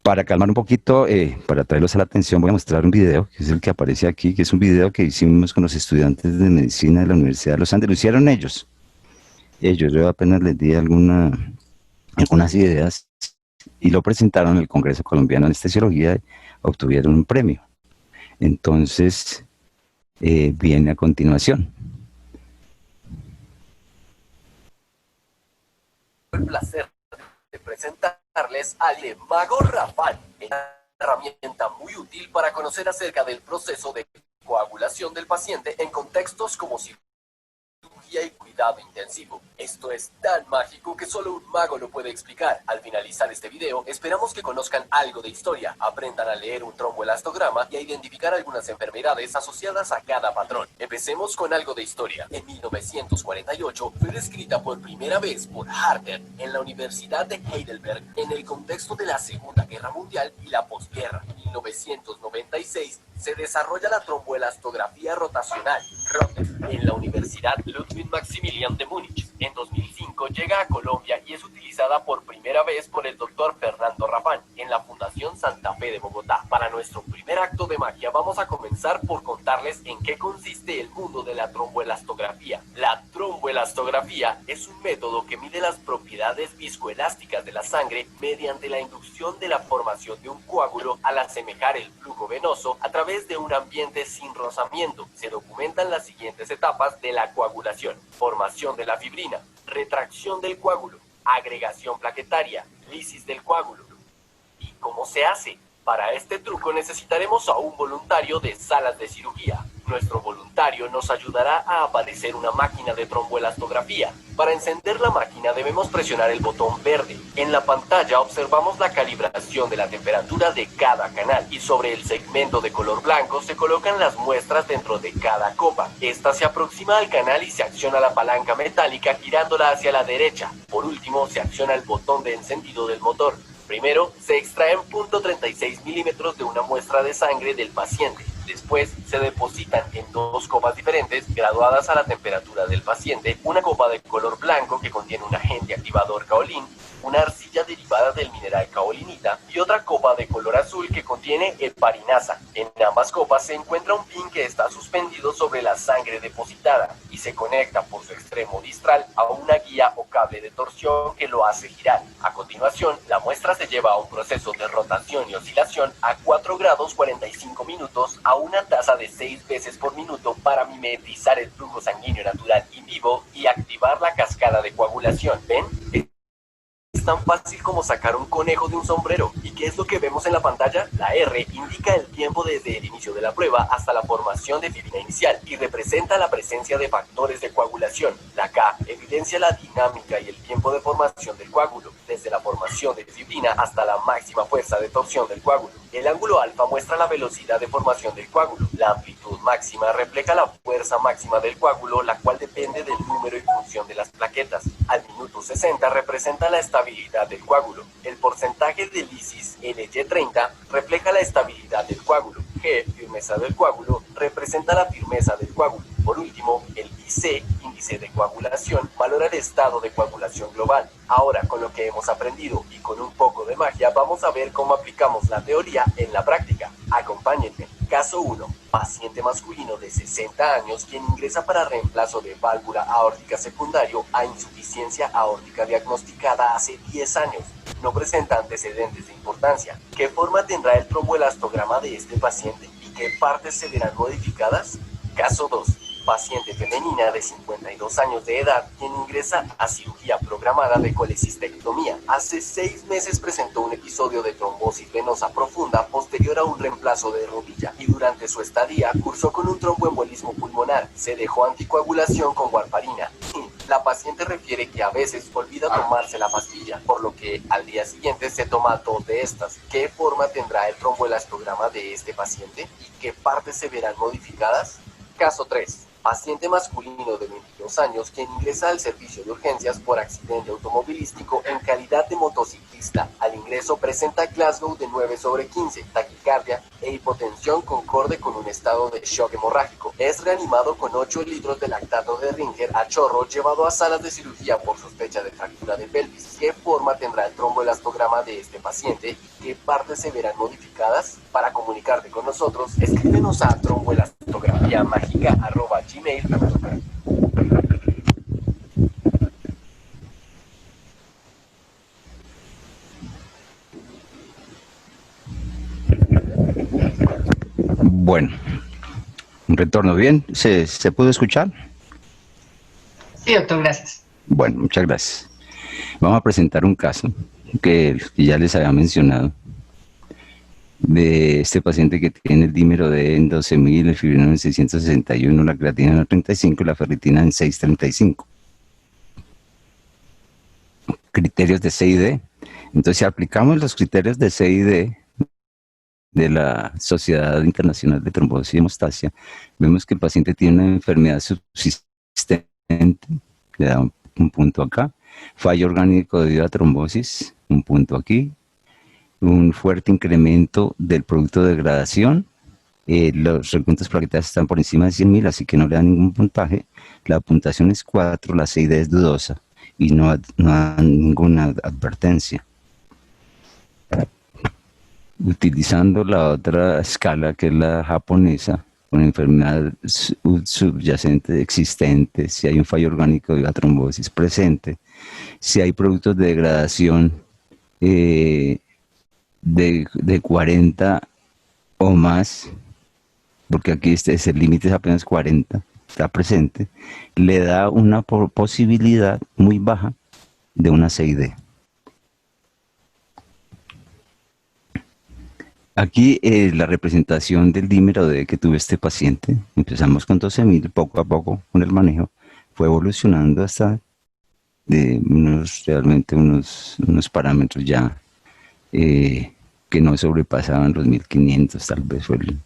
para calmar un poquito, para traerlos a la atención, voy a mostrar un video, que es el que aparece aquí, que es un video que hicimos con los estudiantes de medicina de la Universidad de los Andes. Lo hicieron ellos. Yo apenas les di algunas ideas y lo presentaron en el Congreso Colombiano de Anestesiología y obtuvieron un premio. Entonces, viene a continuación. El placer de presentarles al Mago Rafán, una herramienta muy útil para conocer acerca del proceso de coagulación del paciente en contextos como cirugía y cuidado intensivo. Esto es tan mágico que solo un mago lo puede explicar. Al finalizar este video, esperamos que conozcan algo de historia, aprendan a leer un tromboelastograma y a identificar algunas enfermedades asociadas a cada patrón. Empecemos con algo de historia. En 1948 fue descrita por primera vez por Harter en la Universidad de Heidelberg en el contexto de la Segunda Guerra Mundial y la posguerra. En 1996 se desarrolla la tromboelastografía rotacional, ROTEM, en la Universidad Ludwig Maximilian de Múnich. En 2005 llega a Colombia y es utilizada por primera vez por el doctor Fernando Rafán en la Fundación Santa Fe de Bogotá. Para nuestro primer acto de magia vamos a comenzar por contarles en qué consiste el mundo de la tromboelastografía. La tromboelastografía es un método que mide las propiedades viscoelásticas de la sangre mediante la inducción de la formación de un coágulo al asemejar el flujo venoso a través de un ambiente sin rozamiento. Se documentan las siguientes etapas de la coagulación: formación de la fibrina, retracción del coágulo, agregación plaquetaria, lisis del coágulo. ¿Y cómo se hace? Para este truco necesitaremos a un voluntario de salas de cirugía. Nuestro voluntario nos ayudará a aparecer una máquina de tromboelastografía. Para encender la máquina debemos presionar el botón verde. En la pantalla observamos la calibración de la temperatura de cada canal y sobre el segmento de color blanco se colocan las muestras dentro de cada copa. Esta se aproxima al canal y se acciona la palanca metálica girándola hacia la derecha. Por último, se acciona el botón de encendido del motor. Primero, se extraen 0.36 milímetros de una muestra de sangre del paciente. Después, se depositan en dos copas diferentes, graduadas a la temperatura del paciente, una copa de color blanco que contiene un agente activador kaolin una arcilla derivada del mineral caolinita y otra copa de color azul que contiene heparinasa. En ambas copas se encuentra un pin que está suspendido sobre la sangre depositada y se conecta por su extremo distal a una guía o cable de torsión que lo hace girar. A continuación, la muestra se lleva a un proceso de rotación y oscilación a 4 grados 45 minutos a una tasa de 6 veces por minuto para mimetizar el flujo sanguíneo natural in vivo y activar la cascada de coagulación. ¿Ven? Es tan fácil como sacar un conejo de un sombrero. ¿Y qué es lo que vemos en la pantalla? La R indica el tiempo desde el inicio de la prueba hasta la formación de fibrina inicial y representa la presencia de factores de coagulación. La K evidencia la dinámica y el tiempo de formación del coágulo, desde la formación de fibrina hasta la máxima fuerza de torsión del coágulo. El ángulo alfa muestra la velocidad de formación del coágulo. La amplitud máxima refleja la fuerza máxima del coágulo, la cual depende del número y función de las plaquetas. Al minuto 60 representa la estabilidad del coágulo. El porcentaje de lisis LY30 refleja la estabilidad del coágulo. G, firmeza del coágulo, representa la firmeza del coágulo. Por último, el IC, índice de coagulación, valora el estado de coagulación global. Ahora, con lo que hemos aprendido y con un poco de magia, vamos a ver cómo aplicamos la teoría en la práctica. Acompáñenme. Caso 1. Paciente masculino de 60 años quien ingresa para reemplazo de válvula aórtica secundario a insuficiencia aórtica diagnosticada hace 10 años. No presenta antecedentes de importancia. ¿Qué forma tendrá el tromboelastograma de este paciente y qué partes se verán modificadas? Caso 2. Paciente femenina de 52 años de edad quien ingresa a cirugía programada de colecistectomía. Hace 6 meses presentó un episodio de trombosis venosa profunda posterior a un reemplazo de rodilla y durante su estadía cursó con un tromboembolismo pulmonar. Se dejó anticoagulación con warfarina. La paciente refiere que a veces olvida tomarse la pastilla, por lo que al día siguiente se toma 2 de estas. ¿Qué forma tendrá el tromboelastograma de este paciente y qué partes se verán modificadas? Caso 3. Paciente masculino de 22 años quien ingresa al servicio de urgencias por accidente automovilístico en calidad de motociclista. Al ingreso presenta Glasgow de 9/15, taquicardia e hipotensión concorde con un estado de shock hemorrágico. Es reanimado con 8 litros de lactato de Ringer a chorro, llevado a salas de cirugía por sospecha de fractura de pelvis. ¿Qué forma tendrá el tromboelastograma de este paciente? ¿Qué partes se verán modificadas? Para comunicarte con nosotros, escríbenos a tromboelastografiamagica@gmail.com. Bueno, un retorno bien. ¿Se pudo escuchar? Sí, doctor, gracias. Bueno, muchas gracias. Vamos a presentar un caso que ya les había mencionado, de este paciente que tiene el dímero D en 12.000, el fibrinógeno en 661, la creatina en 35 y la ferritina en 635. Criterios de C y D. Entonces, si aplicamos los criterios de C y D de la Sociedad Internacional de Trombosis y Hemostasia, vemos que el paciente tiene una enfermedad subsistente, le da un punto acá, fallo orgánico debido a trombosis, un punto aquí, un fuerte incremento del producto de degradación, los recuentos plaquetarios están por encima de 100.000, así que no le da ningún puntaje, la puntuación es 4, la CID es dudosa y no da ninguna advertencia. Utilizando la otra escala, que es la japonesa, con enfermedad subyacente existente, si hay un fallo orgánico de la trombosis presente, si hay productos de degradación de 40 o más, porque aquí el límite es apenas 40, está presente, le da una posibilidad muy baja de una CID. Aquí la representación del dímero D que tuvo este paciente, empezamos con 12.000, poco a poco con el manejo, fue evolucionando hasta de realmente unos parámetros ya que no sobrepasaban los 1.500, tal vez fueron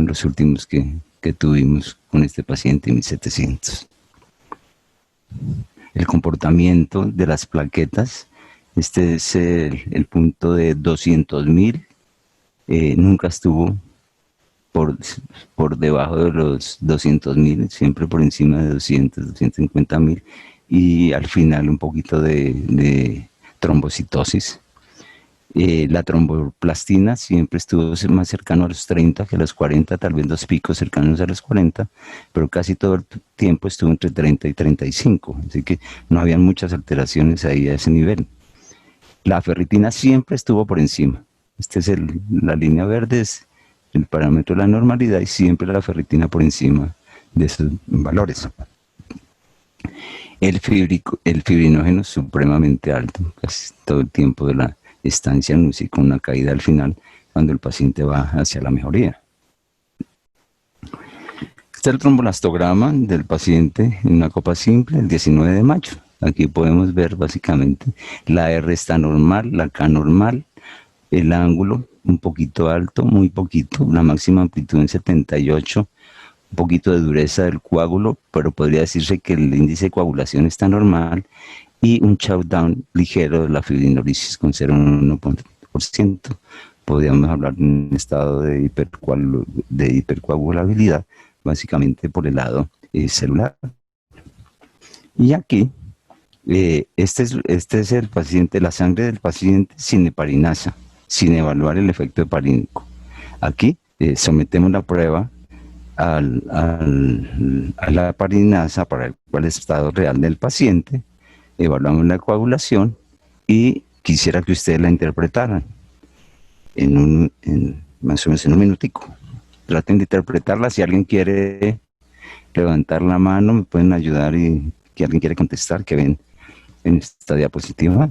los últimos que tuvimos con este paciente, 1.700. El comportamiento de las plaquetas, este es el punto de 200.000, nunca estuvo por debajo de los 200.000, siempre por encima de 200, 250.000, y al final un poquito de trombocitosis. La tromboplastina siempre estuvo más cercano a los 30 que a los 40, tal vez los picos cercanos a los 40, pero casi todo el tiempo estuvo entre 30 y 35, así que no habían muchas alteraciones ahí a ese nivel. La ferritina siempre estuvo por encima. La línea verde es el parámetro de la normalidad y siempre la ferritina por encima de esos valores. El fibrinógeno es supremamente alto, casi todo el tiempo de la estancia en UCI, con una caída al final cuando el paciente va hacia la mejoría. Este es el trombolastograma del paciente en una copa simple el 19 de mayo. Aquí podemos ver básicamente la R está normal, la K normal, el ángulo un poquito alto, muy poquito, la máxima amplitud en 78, un poquito de dureza del coágulo, pero podría decirse que el índice de coagulación está normal, y un shutdown ligero de la fibrinolisis con 0,1%. Podríamos hablar de un estado de hipercoagulabilidad, básicamente por el lado celular. Y aquí, este es el paciente, la sangre del paciente sin heparinasa, sin evaluar el efecto heparínico. Aquí sometemos la prueba a la heparinasa para el estado real del paciente, evaluamos la coagulación y quisiera que ustedes la interpretaran más o menos en un minutico. Traten de interpretarla. Si alguien quiere levantar la mano, me pueden ayudar, y que alguien quiere contestar, que ven en esta diapositiva.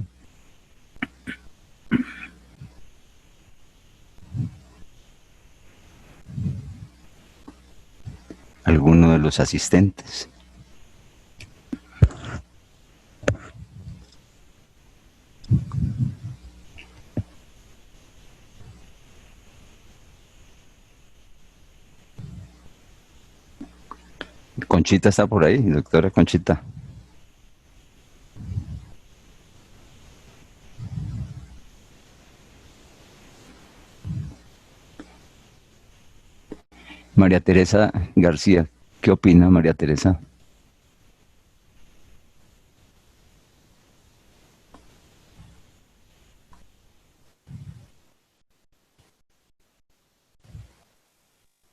¿Alguno de los asistentes? Conchita está por ahí, doctora Conchita. María Teresa García, ¿qué opina María Teresa?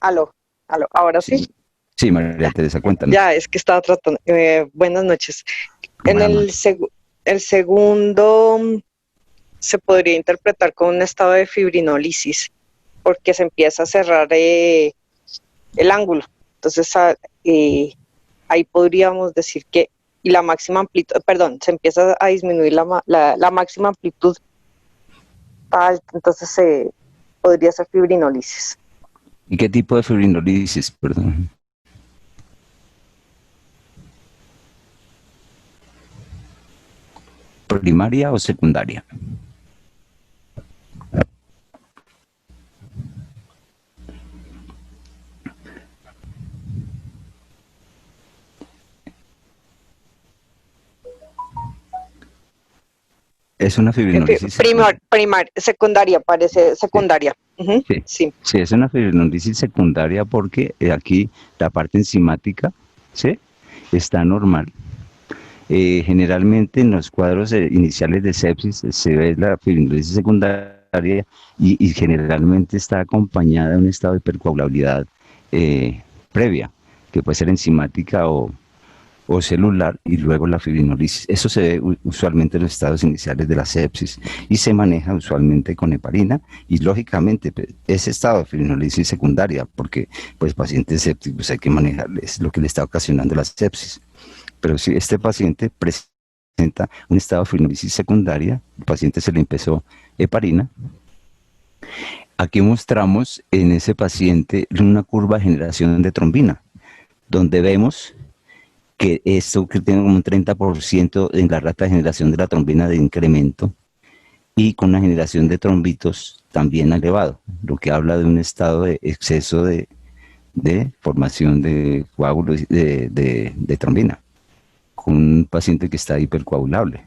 Aló, ahora sí. Sí, María Teresa, cuéntanos. Ya, es que estaba tratando. Buenas noches. En el segundo se podría interpretar como un estado de fibrinolisis, porque se empieza a cerrar el ángulo. Entonces, ahí podríamos decir que la máxima amplitud, perdón, se empieza a disminuir la máxima amplitud alta, entonces podría ser fibrinolisis. ¿Y qué tipo de fibrinolisis, perdón? ¿Primaria o secundaria? Es una fibrinolisis secundaria, parece secundaria. Sí, es una fibrinolisis secundaria porque aquí la parte enzimática, ¿sí?, está normal. Generalmente en los cuadros iniciales de sepsis se ve la fibrinolisis secundaria y generalmente está acompañada de un estado de hipercoagulabilidad previa, que puede ser enzimática o celular, y luego la fibrinolisis. Eso se ve usualmente en los estados iniciales de la sepsis y se maneja usualmente con heparina, y lógicamente ese estado de fibrinolisis secundaria, porque pues pacientes sépticos hay que manejarles lo que le está ocasionando la sepsis. Pero si este paciente presenta un estado de fibrinolisis secundaria, el paciente se le empezó heparina. Aquí mostramos en ese paciente una curva de generación de trombina, donde vemos que esto que tiene como un 30% en la rata de generación de la trombina de incremento, y con una generación de trombitos también elevado, lo que habla de un estado de exceso de formación de coágulos de trombina, con un paciente que está hipercoagulable.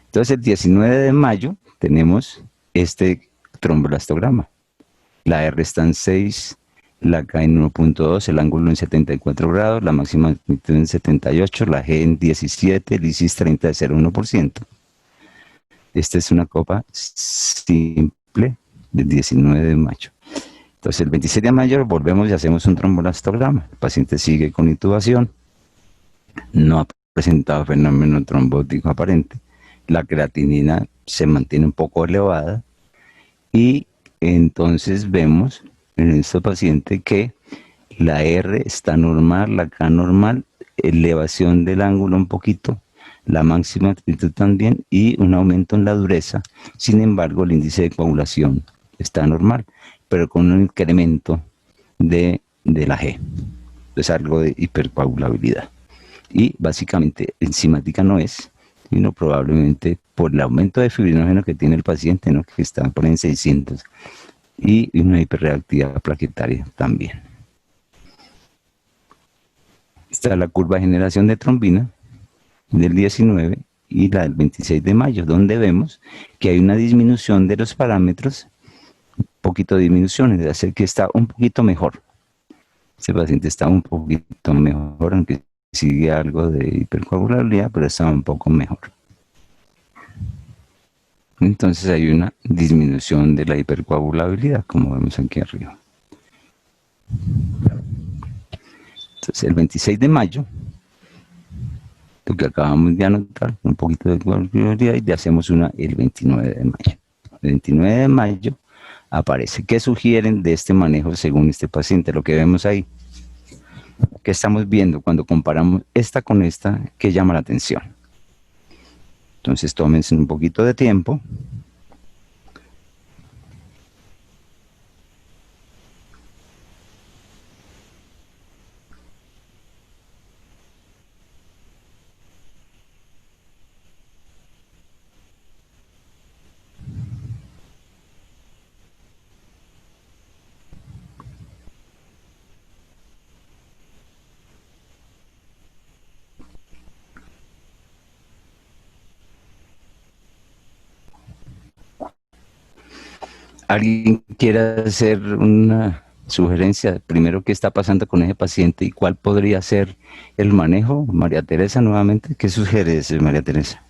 Entonces el 19 de mayo tenemos este trombolastograma. La R está en 6, la K en 1.2, el ángulo en 74 grados, la máxima amplitud en 78, la G en 17, el ISIS 30 de 0,1%. Esta es una copa simple del 19 de mayo. Entonces, el 26 de mayo volvemos y hacemos un trombolastograma. El paciente sigue con intubación, no ha presentado fenómeno trombótico aparente, la creatinina se mantiene un poco elevada y entonces vemos en este paciente que la R está normal, la K normal, elevación del ángulo un poquito, la máxima amplitud también y un aumento en la dureza. Sin embargo, el índice de coagulación está normal, pero con un incremento de la G. Es algo de hipercoagulabilidad. Y básicamente enzimática no es, sino probablemente por el aumento de fibrinógeno que tiene el paciente, ¿no? Que está por en 600, y una hiperreactividad plaquetaria también. Está la curva de generación de trombina del 19 y la del 26 de mayo, donde vemos que hay una disminución de los parámetros, un poquito de disminución, es decir, que está un poquito mejor. Este paciente está un poquito mejor, aunque sigue algo de hipercoagulabilidad, pero está un poco mejor. Entonces hay una disminución de la hipercoagulabilidad, como vemos aquí arriba. Entonces el 26 de mayo, lo que acabamos de anotar, un poquito de coagulabilidad, y hacemos una el 29 de mayo. El 29 de mayo aparece. ¿Qué sugieren de este manejo según este paciente? Lo que vemos ahí. ¿Qué estamos viendo cuando comparamos esta con esta? ¿Qué llama la atención? Entonces tómense un poquito de tiempo. ¿Alguien quiere hacer una sugerencia? Primero, ¿qué está pasando con ese paciente y cuál podría ser el manejo? María Teresa, nuevamente, ¿qué sugieres, María Teresa?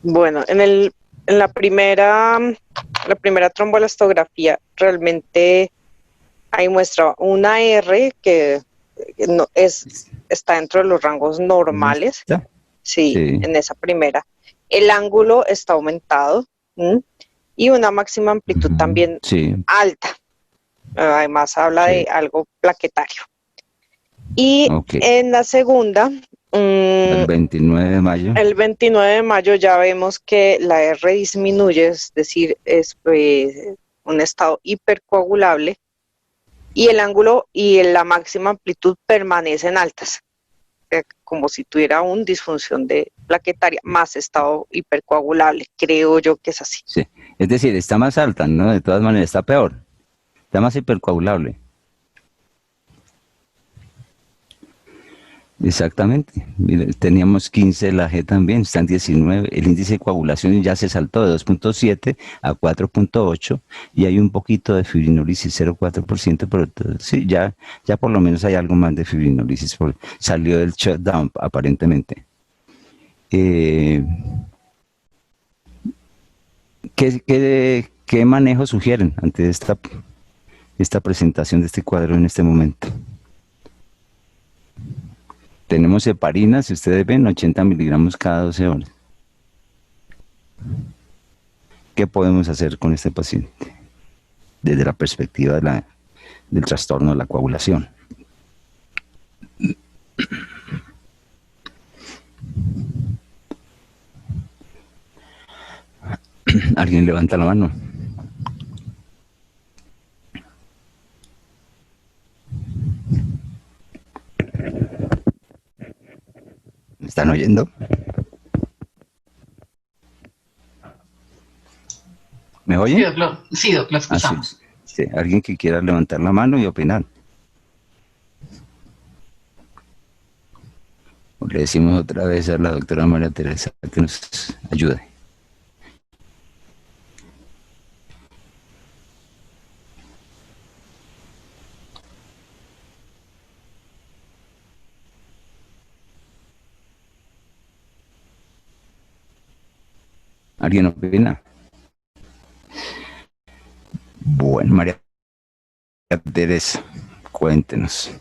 Bueno, en la primera trombolastografía realmente ahí muestra una R que no, está dentro de los rangos normales. ¿Está? Sí, Sí. en esa primera. El ángulo está aumentado, ¿m? Y una máxima amplitud también Sí, alta. Además habla sí. de algo plaquetario. Y Ok. en la segunda, El 29 de mayo. el 29 de mayo ya vemos que la R disminuye, es decir, es un estado hipercoagulable y el ángulo y la máxima amplitud permanecen altas, como si tuviera una disfunción de plaquetaria más estado hipercoagulable. Creo yo que es así. Sí. Es decir, está más alta, ¿no? De todas maneras, está peor. Está más hipercoagulable. Exactamente. Mire, teníamos 15, la G también, están 19. El índice de coagulación ya se saltó de 2.7 a 4.8 y hay un poquito de fibrinolisis, 0.4%, pero sí, ya por lo menos hay algo más de fibrinolisis. Salió del shutdown, aparentemente. ¿Qué manejo sugieren ante esta presentación de este cuadro en este momento? Tenemos heparina, si ustedes ven, 80 miligramos cada 12 horas. ¿Qué podemos hacer con este paciente desde la perspectiva del trastorno de la coagulación? ¿Alguien levanta la mano? ¿Me están oyendo? ¿Me oyen? Sí, Doc, lo escuchamos. Sí. Alguien que quiera levantar la mano y opinar. Le decimos otra vez a la doctora María Teresa que nos ayude. ¿Alguien opina? Bueno, María Teresa, cuéntenos.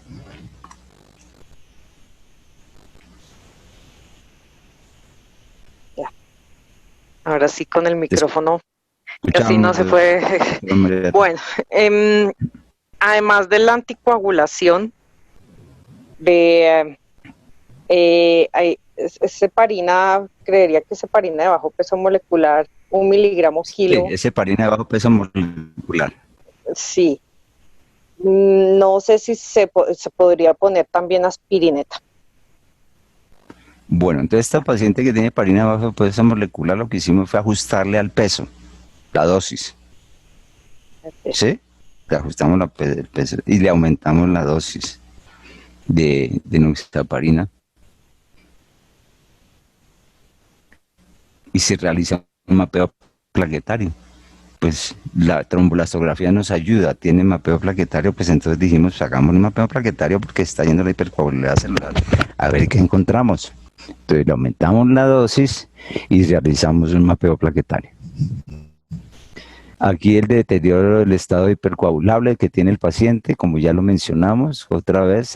Ahora sí con el micrófono casi no Escuchamos, se puede. María. Bueno, además de la anticoagulación, es heparina, creería que es heparina de bajo peso molecular, 1 miligramo kilo. Sí, es heparina de bajo peso molecular. Sí. No sé si se podría poner también aspirineta. Bueno, entonces esta paciente que tiene heparina de bajo peso molecular, lo que hicimos fue ajustarle al peso, la dosis. ¿Sí? Le ajustamos el peso y le aumentamos la dosis de enoxaparina. Y se realiza un mapeo plaquetario. Pues la trombolastografía nos ayuda, tiene mapeo plaquetario, pues entonces dijimos, hagamos un mapeo plaquetario porque está yendo la hipercoagulabilidad celular. A ver qué encontramos. Entonces le aumentamos la dosis y realizamos un mapeo plaquetario. Aquí el deterioro del estado hipercoagulable que tiene el paciente, como ya lo mencionamos, otra vez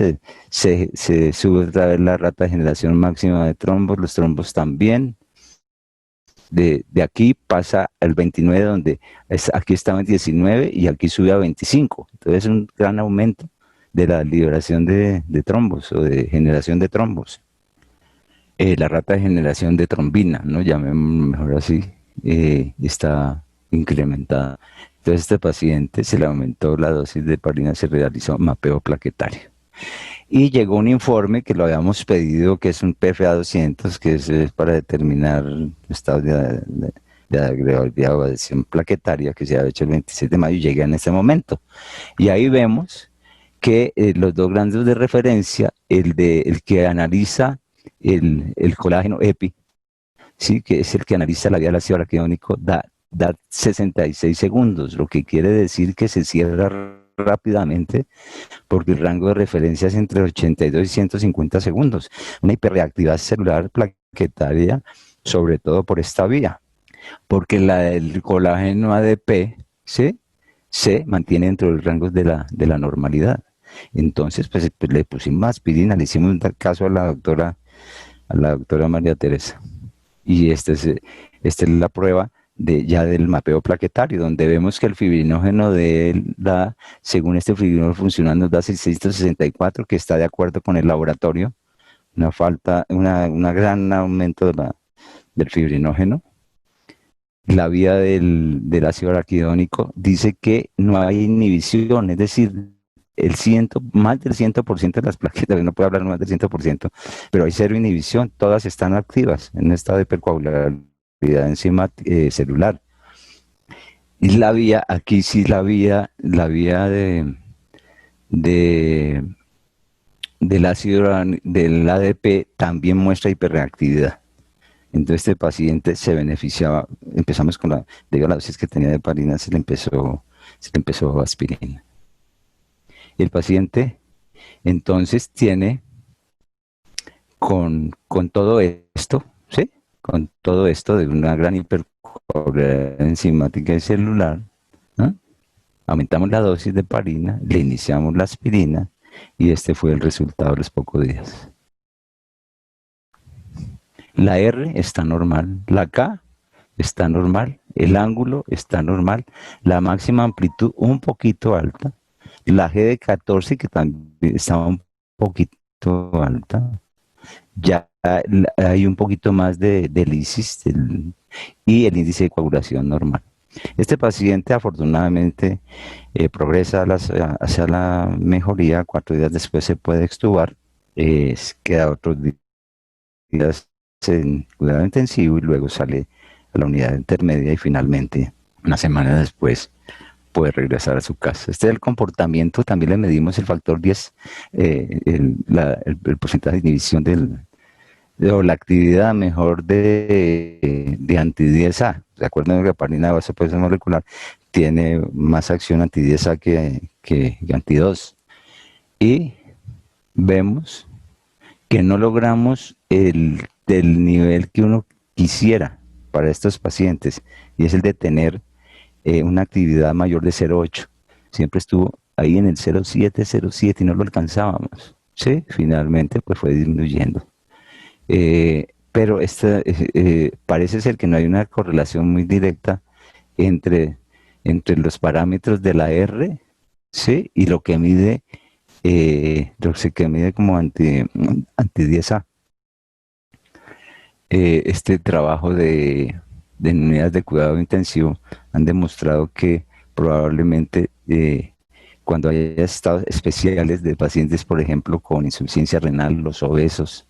se sube otra vez la rata de generación máxima de trombos, los trombos también. De aquí pasa al 29, donde aquí estaba en 19 y aquí sube a 25. Entonces es un gran aumento de la liberación de trombos o de generación de trombos. La rata de generación de trombina, ¿no? Llamémoslo mejor así, está incrementada. Entonces este paciente se le aumentó la dosis de heparina, se realizó mapeo plaquetario. Y llegó un informe que lo habíamos pedido, que es un PFA 200, que es para determinar estados de agregabilidad o adhesión plaquetaria, que se ha hecho el 26 de mayo y llega en ese momento. Y ahí vemos que los dos grandes de referencia, el que analiza el colágeno EPI, ¿sí? Que es el que analiza la vía del ácido araquidónico, da 66 segundos, lo que quiere decir que se cierra rápidamente porque el rango de referencia es entre 82 y 150 segundos. Una hiperreactividad celular plaquetaria, sobre todo por esta vía, porque la del colágeno ADP se mantiene dentro de los rangos de la normalidad. Entonces, pues le pusimos aspirina, le hicimos un caso a la doctora María Teresa. Y esta es la prueba ya del mapeo plaquetario, donde vemos que el fibrinógeno según este fibrinógeno funcional, nos da 664, que está de acuerdo con el laboratorio, una gran aumento del fibrinógeno. La vía del ácido araquidónico dice que no hay inhibición, es decir, más del 100% de las plaquetas, no puedo hablar más del 100%, pero hay cero inhibición, todas están activas en estado de hipercoagulabilidad enzima celular. Y la vía, aquí sí la vía del ácido del ADP también muestra hiperreactividad. Entonces este paciente se beneficiaba, empezamos con la dosis que tenía de heparina, se le empezó aspirina. El paciente entonces tiene con todo esto, ¿sí? Con todo esto de una gran hipercoagulabilidad enzimática y celular, ¿no? Aumentamos la dosis de heparina, le iniciamos la aspirina y este fue el resultado de los pocos días. La R está normal, la K está normal, el ángulo está normal, la máxima amplitud un poquito alta, la G de 14 que también estaba un poquito alta, ya hay un poquito más de lisis y el índice de coagulación normal. Este paciente afortunadamente progresa hacia la mejoría, 4 días después se puede extubar, queda otros días en cuidado intensivo y luego sale a la unidad intermedia y finalmente una semana después puede regresar a su casa. Este es el comportamiento, también le medimos el factor 10, el porcentaje de inhibición o la actividad mejor de anti-10A. Recuerden que la heparina de bajo peso molecular tiene más acción anti-10A que anti-2. Y vemos que no logramos del nivel que uno quisiera para estos pacientes, y es el de tener una actividad mayor de 0,8. Siempre estuvo ahí en el 0,7, 0,7 y no lo alcanzábamos. Sí, finalmente pues fue disminuyendo. Pero parece ser que no hay una correlación muy directa entre los parámetros de la R, ¿sí? Y lo que mide, como anti-10A. Este trabajo de unidades de cuidado intensivo han demostrado que probablemente cuando haya estados especiales de pacientes, por ejemplo, con insuficiencia renal, los obesos,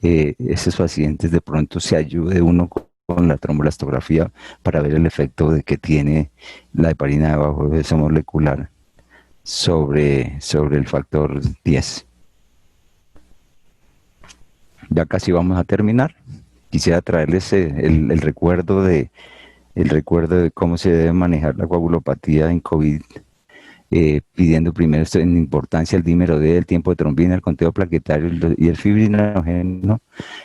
esos pacientes de pronto se ayude uno con la trombolastografía para ver el efecto de que tiene la heparina de bajo peso molecular sobre el factor 10. Ya casi vamos a terminar. Quisiera traerles el recuerdo de cómo se debe manejar la coagulopatía en COVID, pidiendo primero en importancia el dímero D, el tiempo de trombina, el conteo plaquetario y el fibrinógeno.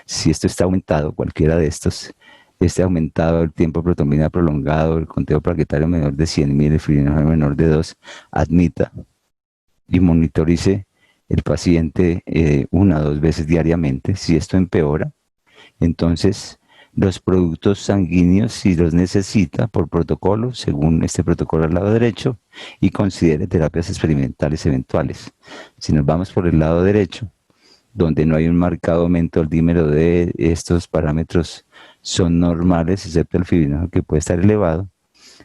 Si esto está aumentado, cualquiera de estos, esté aumentado el tiempo de protrombina prolongado, el conteo plaquetario menor de 100.000, el fibrinógeno menor de 2, admita y monitorice el paciente 1 o 2 veces diariamente. Si esto empeora, entonces los productos sanguíneos, si los necesita por protocolo, según este protocolo al lado derecho, y considere terapias experimentales eventuales. Si nos vamos por el lado derecho, donde no hay un marcado aumento del dímero de estos parámetros son normales, excepto el fibrinógeno que puede estar elevado.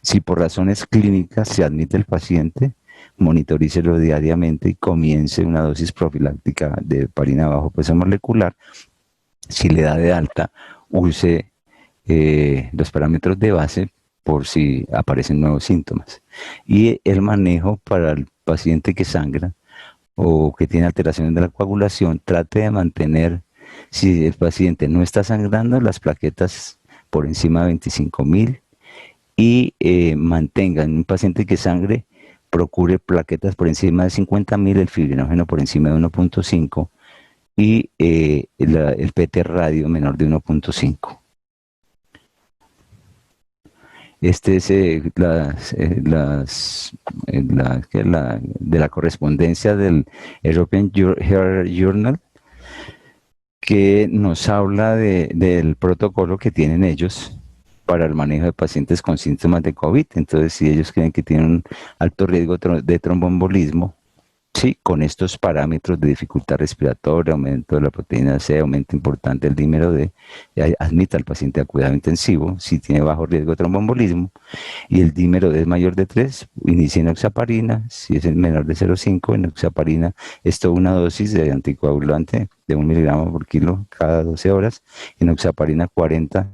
Si por razones clínicas se admite el paciente, monitorícelo diariamente y comience una dosis profiláctica de heparina bajo peso molecular. Si le da de alta, use los parámetros de base por si aparecen nuevos síntomas. Y el manejo para el paciente que sangra o que tiene alteraciones de la coagulación, trate de mantener, si el paciente no está sangrando, las plaquetas por encima de 25.000 y mantenga en un paciente que sangre, procure plaquetas por encima de 50.000, el fibrinógeno por encima de 1.5 y el PT radio menor de 1.5. Este es de la correspondencia del European Heart Journal, que nos habla del protocolo que tienen ellos para el manejo de pacientes con síntomas de COVID. Entonces, si ellos creen que tienen un alto riesgo de tromboembolismo, sí, con estos parámetros de dificultad respiratoria, aumento de la proteína C, aumento importante del dímero D, admita al paciente a cuidado intensivo. Si tiene bajo riesgo de tromboembolismo y el dímero D es mayor de 3, inicia enoxaparina. Si es menor de 0,5, enoxaparina es toda una dosis de anticoagulante de 1 miligramo por kilo cada 12 horas, enoxaparina 40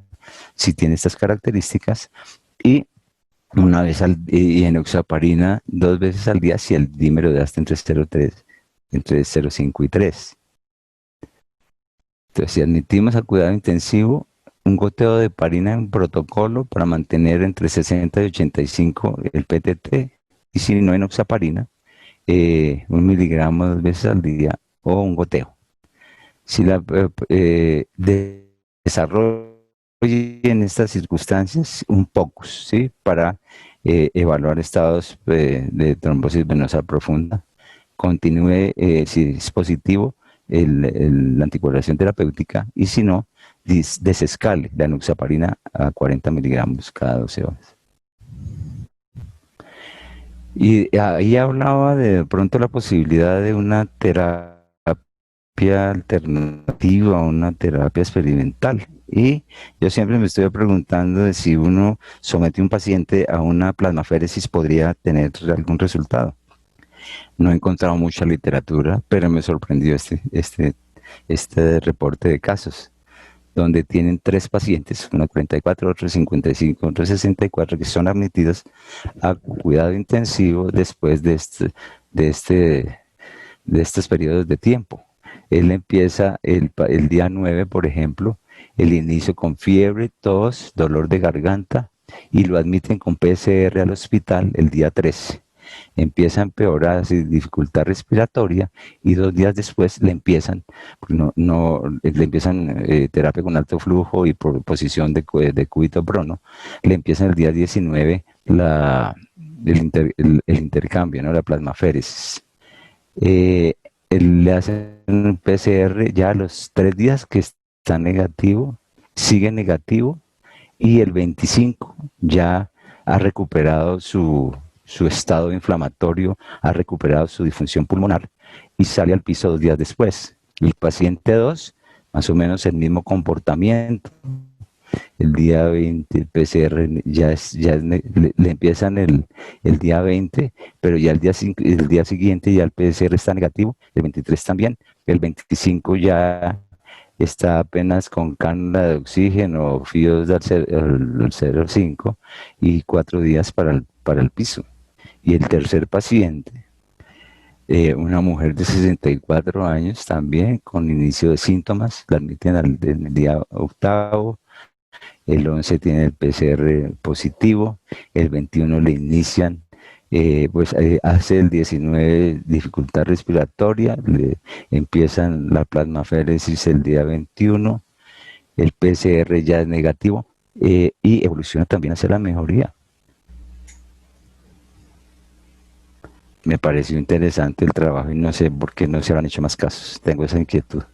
si tiene estas características, y enoxaparina 2 veces al día si el dímero D está entre 0,5 y 3. Entonces, si admitimos a cuidado intensivo, un goteo de heparina en protocolo para mantener entre 60 y 85 el PTT, y si no enoxaparina, 1 miligramo 2 veces al día o un goteo. Si la desarrollo en estas circunstancias, un POCUS, ¿sí? Para evaluar estados de trombosis venosa profunda. Continúe, si es positivo, la anticoagulación terapéutica, y si no, desescale la enoxaparina a 40 miligramos cada 12 horas. Y ahí hablaba de pronto la posibilidad de una terapia alternativa, una terapia experimental. Y yo siempre me estoy preguntando de si uno somete a un paciente a una plasmaféresis podría tener algún resultado. No he encontrado mucha literatura, pero me sorprendió este reporte de casos, donde tienen 3 pacientes, uno 44, otro 55, otro 64, que son admitidos a cuidado intensivo después de estos periodos de tiempo. Él empieza el día 9, por ejemplo, el inicio con fiebre, tos, dolor de garganta, y lo admiten con PCR al hospital el día 13. empieza a empeorar sin dificultad respiratoria y 2 días después le empiezan, terapia con alto flujo y por posición de cúbito prono, le empiezan el día 19 el intercambio, ¿no? La plasmaféresis. Le hacen un PCR ya a los 3 días que está negativo, sigue negativo, y el 25 ya ha recuperado su estado inflamatorio, ha recuperado su disfunción pulmonar y sale al piso 2 días después. El paciente 2, más o menos el mismo comportamiento. El día 20 el PCR le empiezan el día 20, pero ya el día siguiente ya el PCR está negativo, el 23 también, el 25 ya está apenas con cánula de oxígeno, fíos del 0,5 y 4 días para el piso. Y el tercer paciente, una mujer de 64 años también con inicio de síntomas, la admiten en el día 8, el 11 tiene el PCR positivo, el 21 le inician, hace el 19 dificultad respiratoria, le empiezan la plasmaféresis el día 21, el PCR ya es negativo y evoluciona también hacia la mejoría. Me pareció interesante el trabajo y no sé por qué no se han hecho más casos, tengo esa inquietud.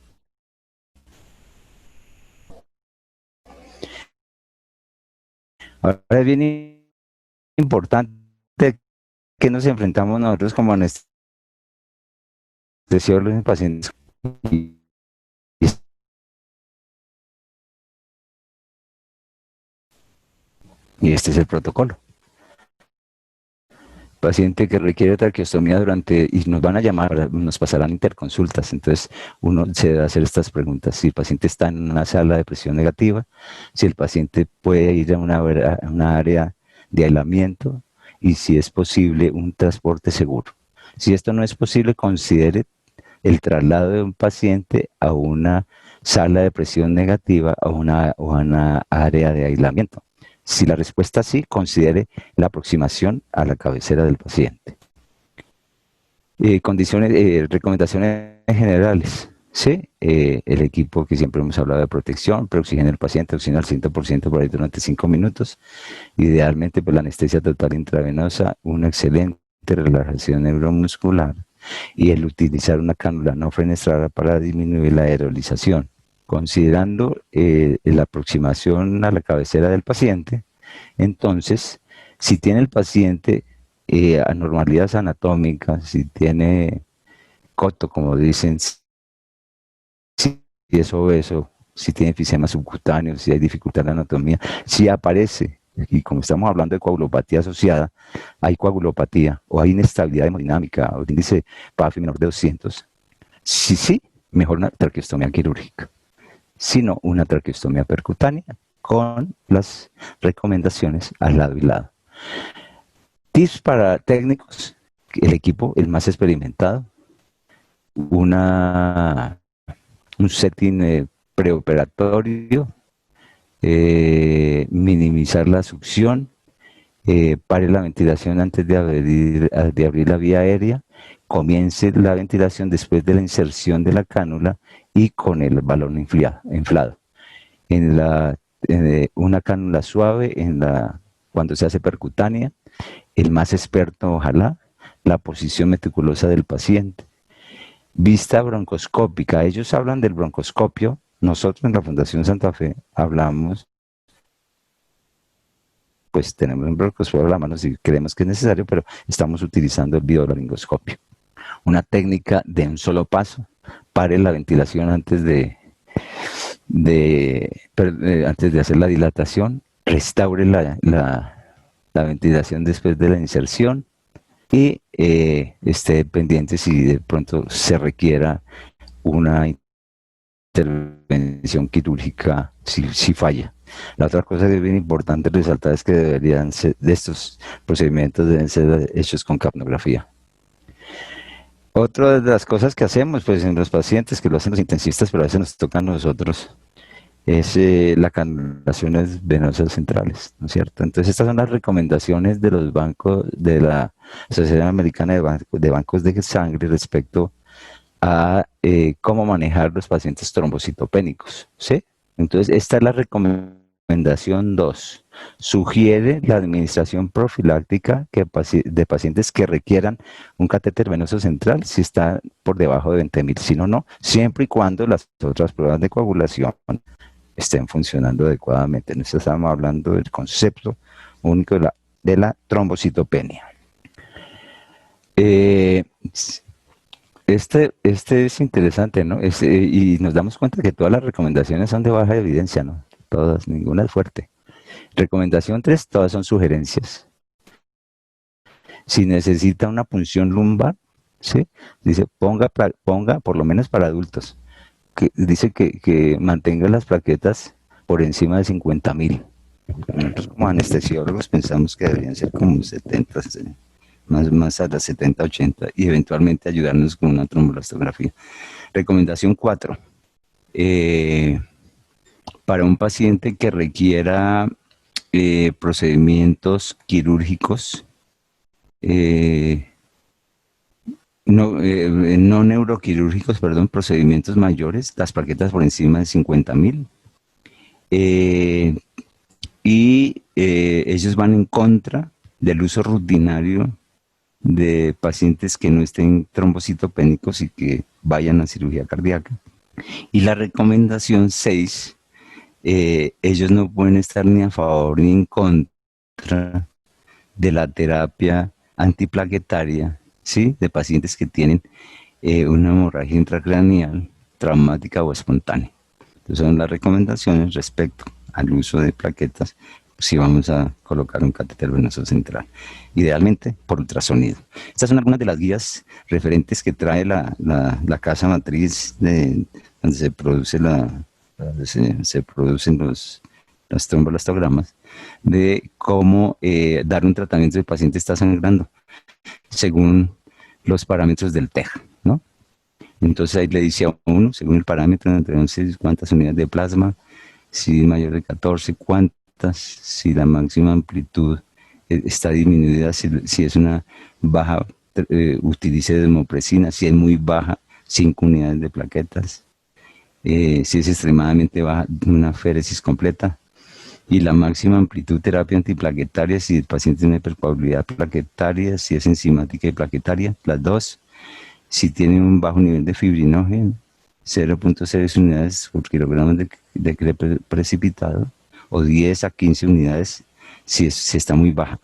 Ahora es bien importante que nos enfrentamos nosotros como anestesiólogos en pacientes y este es el protocolo. Paciente que requiere traqueostomía y nos van a llamar, nos pasarán interconsultas, entonces uno se debe hacer estas preguntas: si el paciente está en una sala de presión negativa, si el paciente puede ir a una área de aislamiento y si es posible un transporte seguro. Si esto no es posible, considere el traslado de un paciente a una sala de presión negativa o a una área de aislamiento. Si la respuesta es sí, considere la aproximación a la cabecera del paciente. Recomendaciones generales. ¿Sí? El equipo que siempre hemos hablado de protección, preoxigena el paciente, oxigena al 100% por ahí durante 5 minutos. Idealmente, la anestesia total intravenosa, una excelente relajación neuromuscular y el utilizar una cánula no fenestrada para disminuir la aerolización. Considerando la aproximación a la cabecera del paciente, entonces, si tiene el paciente anormalidades anatómicas, si tiene coto, como dicen, si es obeso, si tiene enfisema subcutáneo, si hay dificultad en la anatomía, si aparece, y como estamos hablando de coagulopatía asociada, hay coagulopatía o hay inestabilidad hemodinámica o índice PAFI menor de 200, sí, mejor una traqueostomía quirúrgica, sino una traqueostomía percutánea con las recomendaciones al lado y lado. Tips para técnicos: el equipo, el más experimentado, un setting preoperatorio, minimizar la succión, pare la ventilación antes de abrir la vía aérea, comience la ventilación después de la inserción de la cánula y con el balón inflado. Una cánula suave cuando se hace percutánea, el más experto ojalá, la posición meticulosa del paciente. Vista broncoscópica, ellos hablan del broncoscopio, nosotros en la Fundación Santa Fe hablamos, pues tenemos un broncoscopio a la mano si creemos que es necesario, pero estamos utilizando el videolaringoscopio. Una técnica de un solo paso, pare la ventilación antes de hacer la dilatación, restaure la ventilación después de la inserción y esté pendiente si de pronto se requiera una intervención quirúrgica si falla. La otra cosa que es bien importante resaltar es que estos procedimientos deben ser hechos con capnografía. Otra de las cosas que hacemos pues en los pacientes, que lo hacen los intensistas, pero a veces nos toca a nosotros, es las canalizaciones venosas centrales, ¿no es cierto? Entonces estas son las recomendaciones de los bancos, de la Sociedad Americana de Bancos de Sangre respecto a cómo manejar los pacientes trombocitopénicos, ¿sí? Entonces esta es la recomendación 2. Sugiere la administración profiláctica de pacientes que requieran un catéter venoso central si está por debajo de 20.000, si no, no, siempre y cuando las otras pruebas de coagulación estén funcionando adecuadamente. En esto estamos hablando del concepto único de la trombocitopenia. Este es interesante, ¿no? Y nos damos cuenta que todas las recomendaciones son de baja evidencia, ¿no? Todas, ninguna es fuerte. Recomendación 3, todas son sugerencias. Si necesita una punción lumbar, ¿sí? Dice, ponga por lo menos para adultos, dice que mantenga las plaquetas por encima de 50.000. Nosotros como anestesiólogos pensamos que deberían ser como 70, más a las 70, 80, y eventualmente ayudarnos con una trombolastografía. Recomendación 4. Para un paciente que requiera procedimientos quirúrgicos, no neuroquirúrgicos, perdón, procedimientos mayores, las plaquetas por encima de 50.000. Ellos van en contra del uso rutinario de pacientes que no estén trombocitopénicos y que vayan a cirugía cardíaca. Y la recomendación 6, ellos no pueden estar ni a favor ni en contra de la terapia antiplaquetaria, ¿sí? De pacientes que tienen una hemorragia intracraneal traumática o espontánea. Entonces son las recomendaciones respecto al uso de plaquetas si vamos a colocar un catéter venoso central, idealmente por ultrasonido. Estas son algunas de las guías referentes que trae la casa matriz donde se produce se producen los trombolastogramas, de cómo dar un tratamiento si el paciente está sangrando según los parámetros del TEG, ¿no? Entonces ahí le dice a uno, según el parámetro, entre 11 cuántas unidades de plasma, si es mayor de 14, cuántas, si la máxima amplitud está disminuida, si es una baja, utilice desmopresina, si es muy baja, 5 unidades de plaquetas, si es extremadamente baja, una féresis completa, y la máxima amplitud terapia antiplaquetaria si el paciente tiene hipercoagulabilidad plaquetaria, si es enzimática y plaquetaria, las dos, si tiene un bajo nivel de fibrinógeno, 0.6 unidades por kilogramo de crepe precipitado, o 10 a 15 unidades si está muy baja.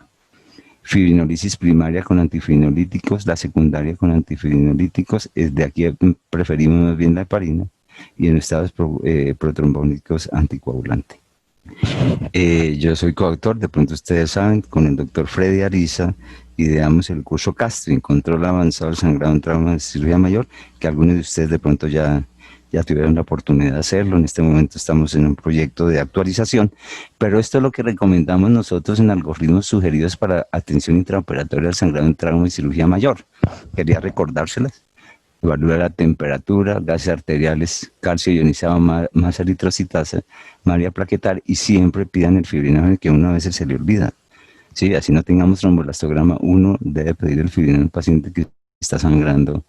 Fibrinolisis primaria con antifibrinolíticos, la secundaria con antifibrinolíticos, de aquí preferimos más bien la heparina, y en estados protrombónicos anticoagulantes. Yo soy coautor, de pronto ustedes saben, con el doctor Freddy Ariza, ideamos el curso Castro en control avanzado del sangrado en trauma de cirugía mayor, que algunos de ustedes de pronto ya tuvieron la oportunidad de hacerlo. En este momento estamos en un proyecto de actualización, pero esto es lo que recomendamos nosotros en algoritmos sugeridos para atención intraoperatoria del sangrado en trauma y cirugía mayor. Quería recordárselas. Evaluar la temperatura, gases arteriales, calcio ionizado, masa eritrocitasa, marea plaquetal, y siempre pidan el fibrinógeno, que uno a veces se le olvida. Sí, así no tengamos trombolastograma, uno debe pedir el fibrinógeno al paciente que está sangrando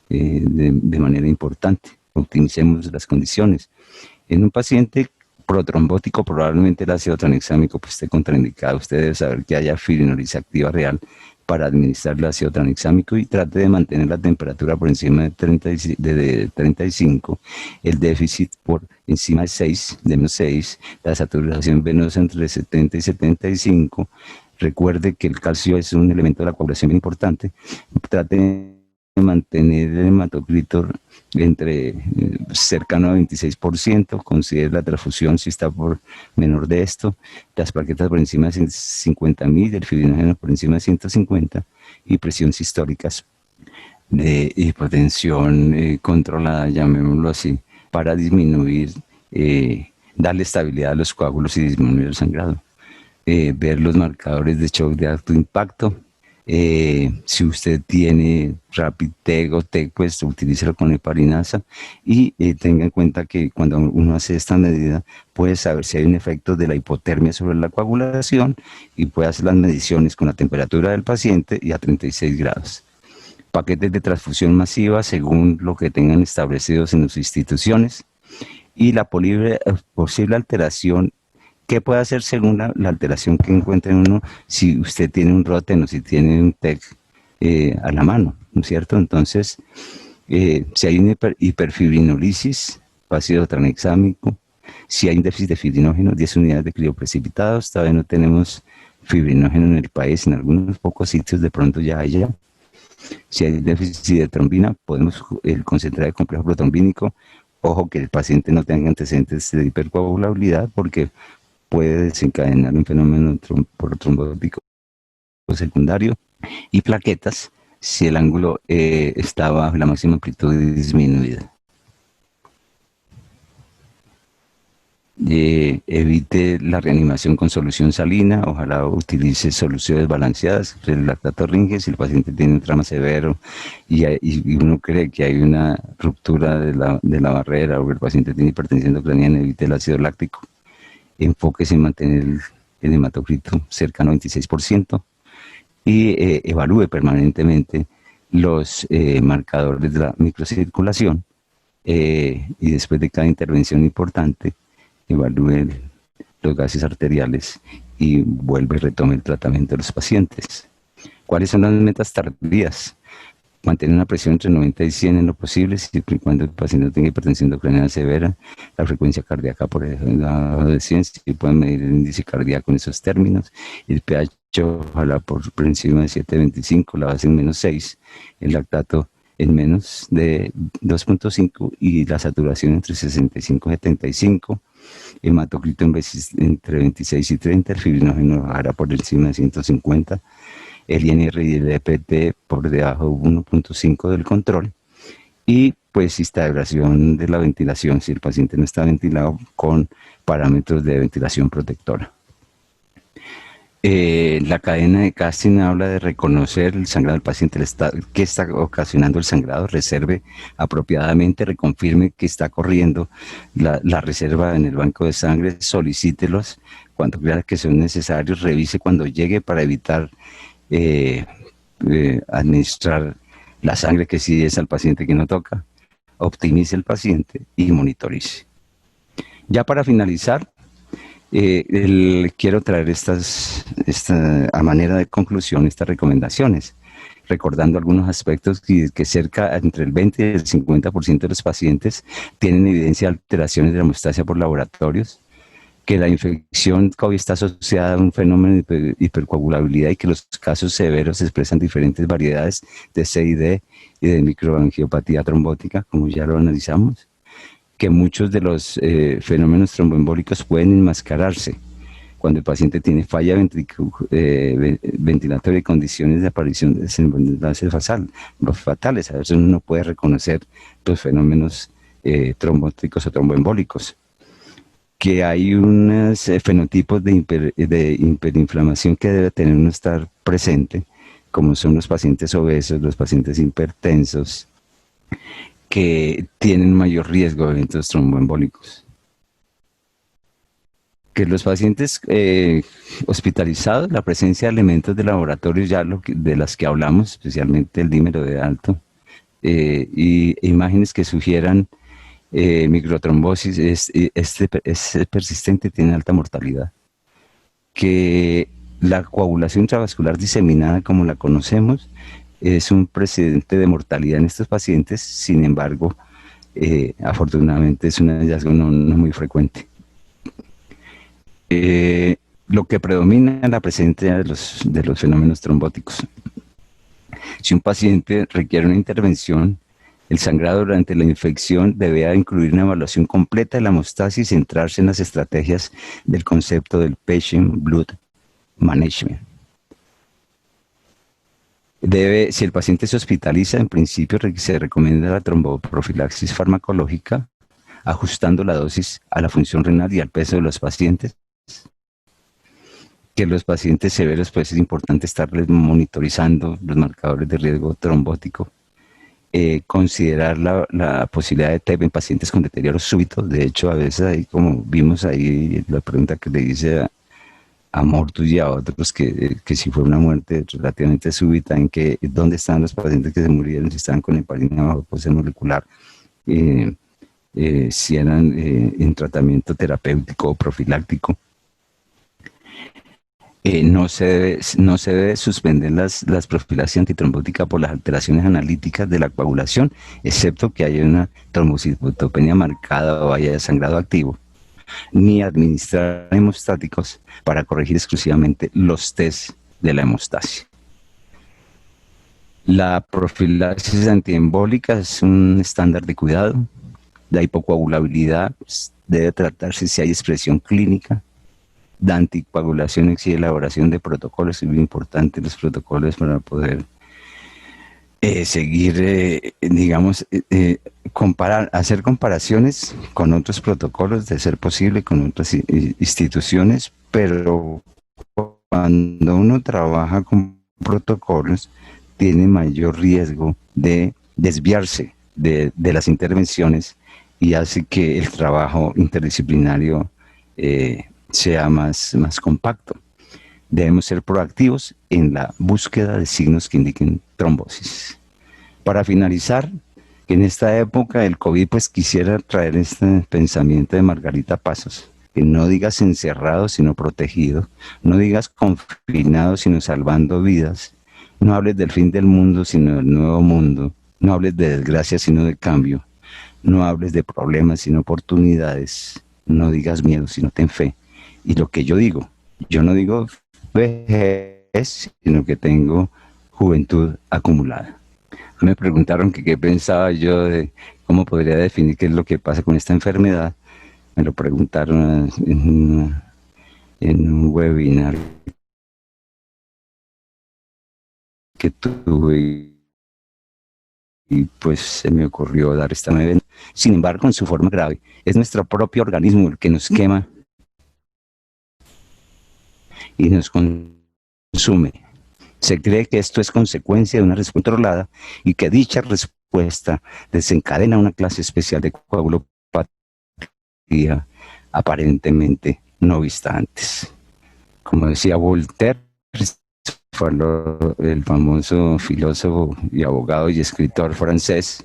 de manera importante. Optimicemos las condiciones. En un paciente protrombótico, probablemente el ácido tranexámico pues, esté contraindicado. Usted debe saber que haya fibrinolisis activa real para administrar el ácido tranexámico, y trate de mantener la temperatura por encima de 35, el déficit por encima de 6, de menos 6, la saturación venosa entre 70 y 75. Recuerde que el calcio es un elemento de la coagulación bien importante. Trate de mantener el hematocrito entre cercano a 26%, considere la transfusión si está por menor de esto, las plaquetas por encima de 50.000, el fibrinógeno por encima de 150, y presiones históricas de hipotensión controlada, llamémoslo así, para disminuir, darle estabilidad a los coágulos y disminuir el sangrado. Ver los marcadores de shock de alto impacto, Si usted tiene Rapid-TEC o TEC, pues utilícelo con heparinasa y tenga en cuenta que cuando uno hace esta medida puede saber si hay un efecto de la hipotermia sobre la coagulación y puede hacer las mediciones con la temperatura del paciente y a 36 grados. Paquetes de transfusión masiva según lo que tengan establecidos en sus instituciones y la posible alteración. ¿Qué puede hacer según la alteración que encuentre uno si usted tiene un Rotem o si tiene un TEC a la mano, ¿no es cierto? Entonces, si hay una hiperfibrinolisis, ácido tranexámico, si hay un déficit de fibrinógeno, 10 unidades de crioprecipitados, todavía no tenemos fibrinógeno en el país, en algunos pocos sitios de pronto ya hay ya. Si hay déficit de trombina, podemos el concentrado de complejo protrombínico. Ojo que el paciente no tenga antecedentes de hipercoagulabilidad porque puede desencadenar un fenómeno trombótico secundario, y plaquetas si el ángulo está bajo la máxima amplitud disminuida. Evite la reanimación con solución salina, ojalá utilice soluciones balanceadas, el lactato ringe si el paciente tiene un trauma severo y uno cree que hay una ruptura de la barrera o que el paciente tiene hipertensión intracraniana, evite el ácido láctico. Enfóquese en mantener el hematocrito cercano a 26% y evalúe permanentemente los marcadores de la microcirculación y después de cada intervención importante evalúe los gases arteriales y vuelve y retome el tratamiento de los pacientes. ¿Cuáles son las metas tardías? Mantener una presión entre 90 y 100 en lo posible, siempre y cuando el paciente no tenga hipertensión intracraniana severa, la frecuencia cardíaca por debajo de 100, si pueden medir el índice cardíaco en esos términos, el pH ojalá por encima de 7.25, la base en menos 6, el lactato en menos de 2.5 y la saturación entre 65 y 75, hematocrito entre 26 y 30, el fibrinógeno ojalá por encima de 150, el INR y el EPT por debajo de 1.5 del control, y pues instalación de la ventilación si el paciente no está ventilado con parámetros de ventilación protectora. La cadena de casting habla de reconocer el sangrado del paciente, qué está ocasionando el sangrado, reserve apropiadamente, reconfirme que está corriendo la reserva en el banco de sangre, solicítelos cuando crea que son necesarios, revise cuando llegue para evitar administrar la sangre que sí es al paciente que no toca, optimice el paciente y monitorice. Ya para finalizar, quiero traer a manera de conclusión estas recomendaciones, recordando algunos aspectos que cerca entre el 20 y el 50% de los pacientes tienen evidencia de alteraciones de la hemostasia por laboratorios, que la infección COVID está asociada a un fenómeno de hipercoagulabilidad y que los casos severos expresan diferentes variedades de CID y de microangiopatía trombótica, como ya lo analizamos, que muchos de los fenómenos tromboembólicos pueden enmascararse cuando el paciente tiene falla ventilatoria y condiciones de aparición de desenlaces fatales. A veces uno no puede reconocer los fenómenos trombóticos o tromboembólicos. Que hay unos fenotipos de hiperinflamación que debe tener uno estar presente, como son los pacientes obesos, los pacientes hipertensos, que tienen mayor riesgo de eventos tromboembólicos. Que los pacientes hospitalizados, la presencia de elementos de laboratorio, ya de las que hablamos, especialmente el dímero de alto, y imágenes que sugieran microtrombosis, es persistente y tiene alta mortalidad. Que la coagulación intravascular diseminada, como la conocemos, es un precedente de mortalidad en estos pacientes, sin embargo, afortunadamente es un hallazgo no muy frecuente. Lo que predomina es la presencia de los fenómenos trombóticos. Si un paciente requiere una intervención, el sangrado durante la infección debe incluir una evaluación completa de la hemostasis y centrarse en las estrategias del concepto del Patient Blood Management. Si el paciente se hospitaliza, en principio se recomienda la tromboprofilaxis farmacológica, ajustando la dosis a la función renal y al peso de los pacientes. que los pacientes severos pues es importante estarles monitorizando los marcadores de riesgo trombótico, considerar la posibilidad de TEP en pacientes con deterioro súbito. De hecho, a veces ahí, como vimos ahí la pregunta que le hice a Mortus y a otros, que si fue una muerte relativamente súbita, en que dónde están los pacientes que se murieron, si estaban con heparina bajo posición molecular, si eran en tratamiento terapéutico o profiláctico. No se debe suspender las profilaxis antitrombótica por las alteraciones analíticas de la coagulación, excepto que haya una trombocitopenia marcada o haya sangrado activo, ni administrar hemostáticos para corregir exclusivamente los test de la hemostasia. La profilaxis antiembólica es un estándar de cuidado. La hipocoagulabilidad debe tratarse si hay expresión clínica. La anticoagulación exige elaboración de protocolos, es muy importante los protocolos para poder seguir, hacer comparaciones con otros protocolos, de ser posible, con otras instituciones, pero cuando uno trabaja con protocolos, tiene mayor riesgo de desviarse de las intervenciones y hace que el trabajo interdisciplinario sea más compacto. Debemos ser proactivos en la búsqueda de signos que indiquen trombosis. Para finalizar, en esta época del COVID, pues quisiera traer este pensamiento de Margarita Pasos, que no digas encerrado, sino protegido, no digas confinado, sino salvando vidas, no hables del fin del mundo, sino del nuevo mundo, no hables de desgracia, sino de cambio, no hables de problemas, sino oportunidades, no digas miedo, sino ten fe. Y lo que yo digo, yo no digo vejez, sino que tengo juventud acumulada. Me preguntaron que qué pensaba yo de cómo podría definir qué es lo que pasa con esta enfermedad. Me lo preguntaron en un webinar que tuve y pues se me ocurrió dar esta nueva. Sin embargo, en su forma grave, es nuestro propio organismo el que nos quema y nos consume. Se cree que esto es consecuencia de una respuesta controlada y que dicha respuesta desencadena una clase especial de coagulopatía aparentemente no vista antes. Como decía Voltaire, el famoso filósofo y abogado y escritor francés,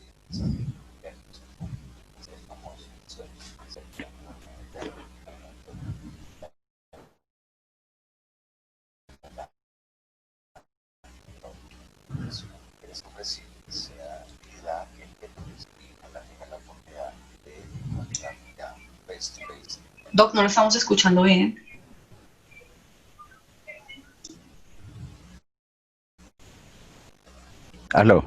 Doc, no lo estamos escuchando bien. Aló.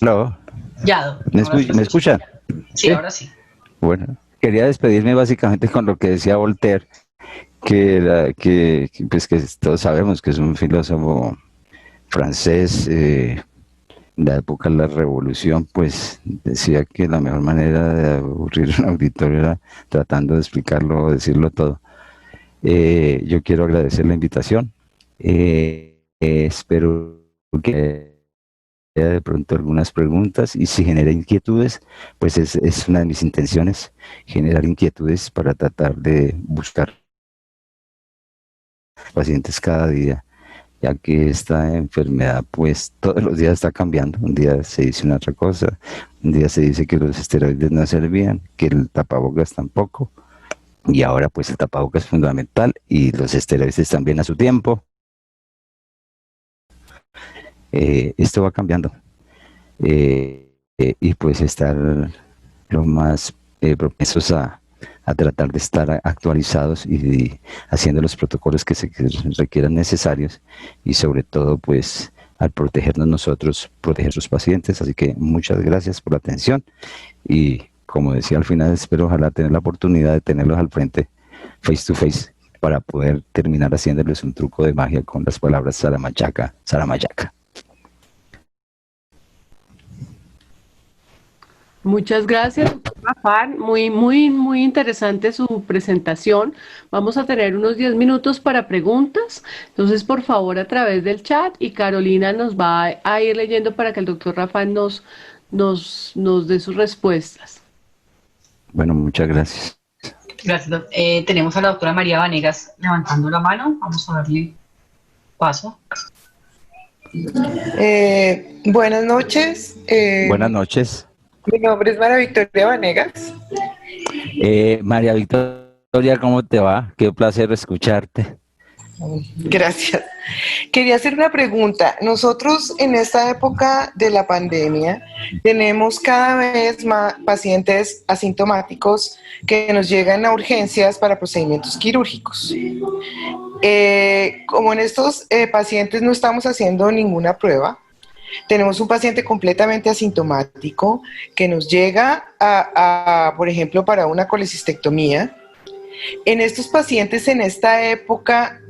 Aló. Ya, Doc. ¿Me escuchan? Sí, ahora sí. Bueno, quería despedirme básicamente con lo que decía Voltaire, que todos sabemos que es un filósofo francés, en la época de la Revolución, pues decía que la mejor manera de aburrir a un auditorio era tratando de explicarlo o decirlo todo. Yo quiero agradecer la invitación. Espero que haya de pronto algunas preguntas y si genera inquietudes, pues es una de mis intenciones, generar inquietudes para tratar de buscar pacientes cada día, ya que esta enfermedad pues todos los días está cambiando. Un día se dice una otra cosa, un día se dice que los esteroides no servían, que el tapabocas tampoco, y ahora pues el tapabocas es fundamental y los esteroides también a su tiempo. Esto va cambiando y pues estar lo más propensos a tratar de estar actualizados y haciendo los protocolos que se requieran necesarios y sobre todo pues al protegernos nosotros, proteger a sus pacientes. Así que muchas gracias por la atención y como decía al final, espero ojalá tener la oportunidad de tenerlos al frente face to face para poder terminar haciéndoles un truco de magia con las palabras Saramayaca, Saramayaca. Muchas gracias, Rafán, muy interesante su presentación. Vamos a tener unos 10 minutos para preguntas. Entonces, por favor, a través del chat y Carolina nos va a ir leyendo para que el doctor Rafán nos dé sus respuestas. Bueno, muchas gracias. Gracias. Tenemos a la doctora María Vanegas levantando la mano. Vamos a darle paso. Buenas noches. Buenas noches. Mi nombre es María Victoria Vanegas. María Victoria, ¿cómo te va? Qué placer escucharte. Gracias. Quería hacer una pregunta. Nosotros en esta época de la pandemia tenemos cada vez más pacientes asintomáticos que nos llegan a urgencias para procedimientos quirúrgicos. Como en estos pacientes no estamos haciendo ninguna prueba, tenemos un paciente completamente asintomático que nos llega por ejemplo, para una colecistectomía. En estos pacientes en esta época,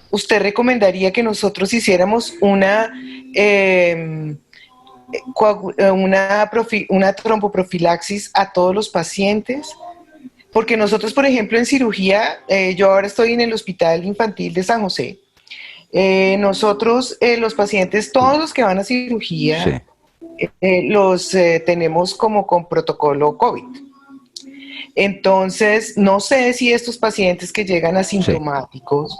¿usted recomendaría que nosotros hiciéramos una tromboprofilaxis a todos los pacientes? Porque nosotros, por ejemplo, en cirugía, yo ahora estoy en el Hospital Infantil de San José. Nosotros, los pacientes, todos los que van a cirugía, los tenemos como con protocolo COVID. Entonces, no sé si estos pacientes que llegan asintomáticos,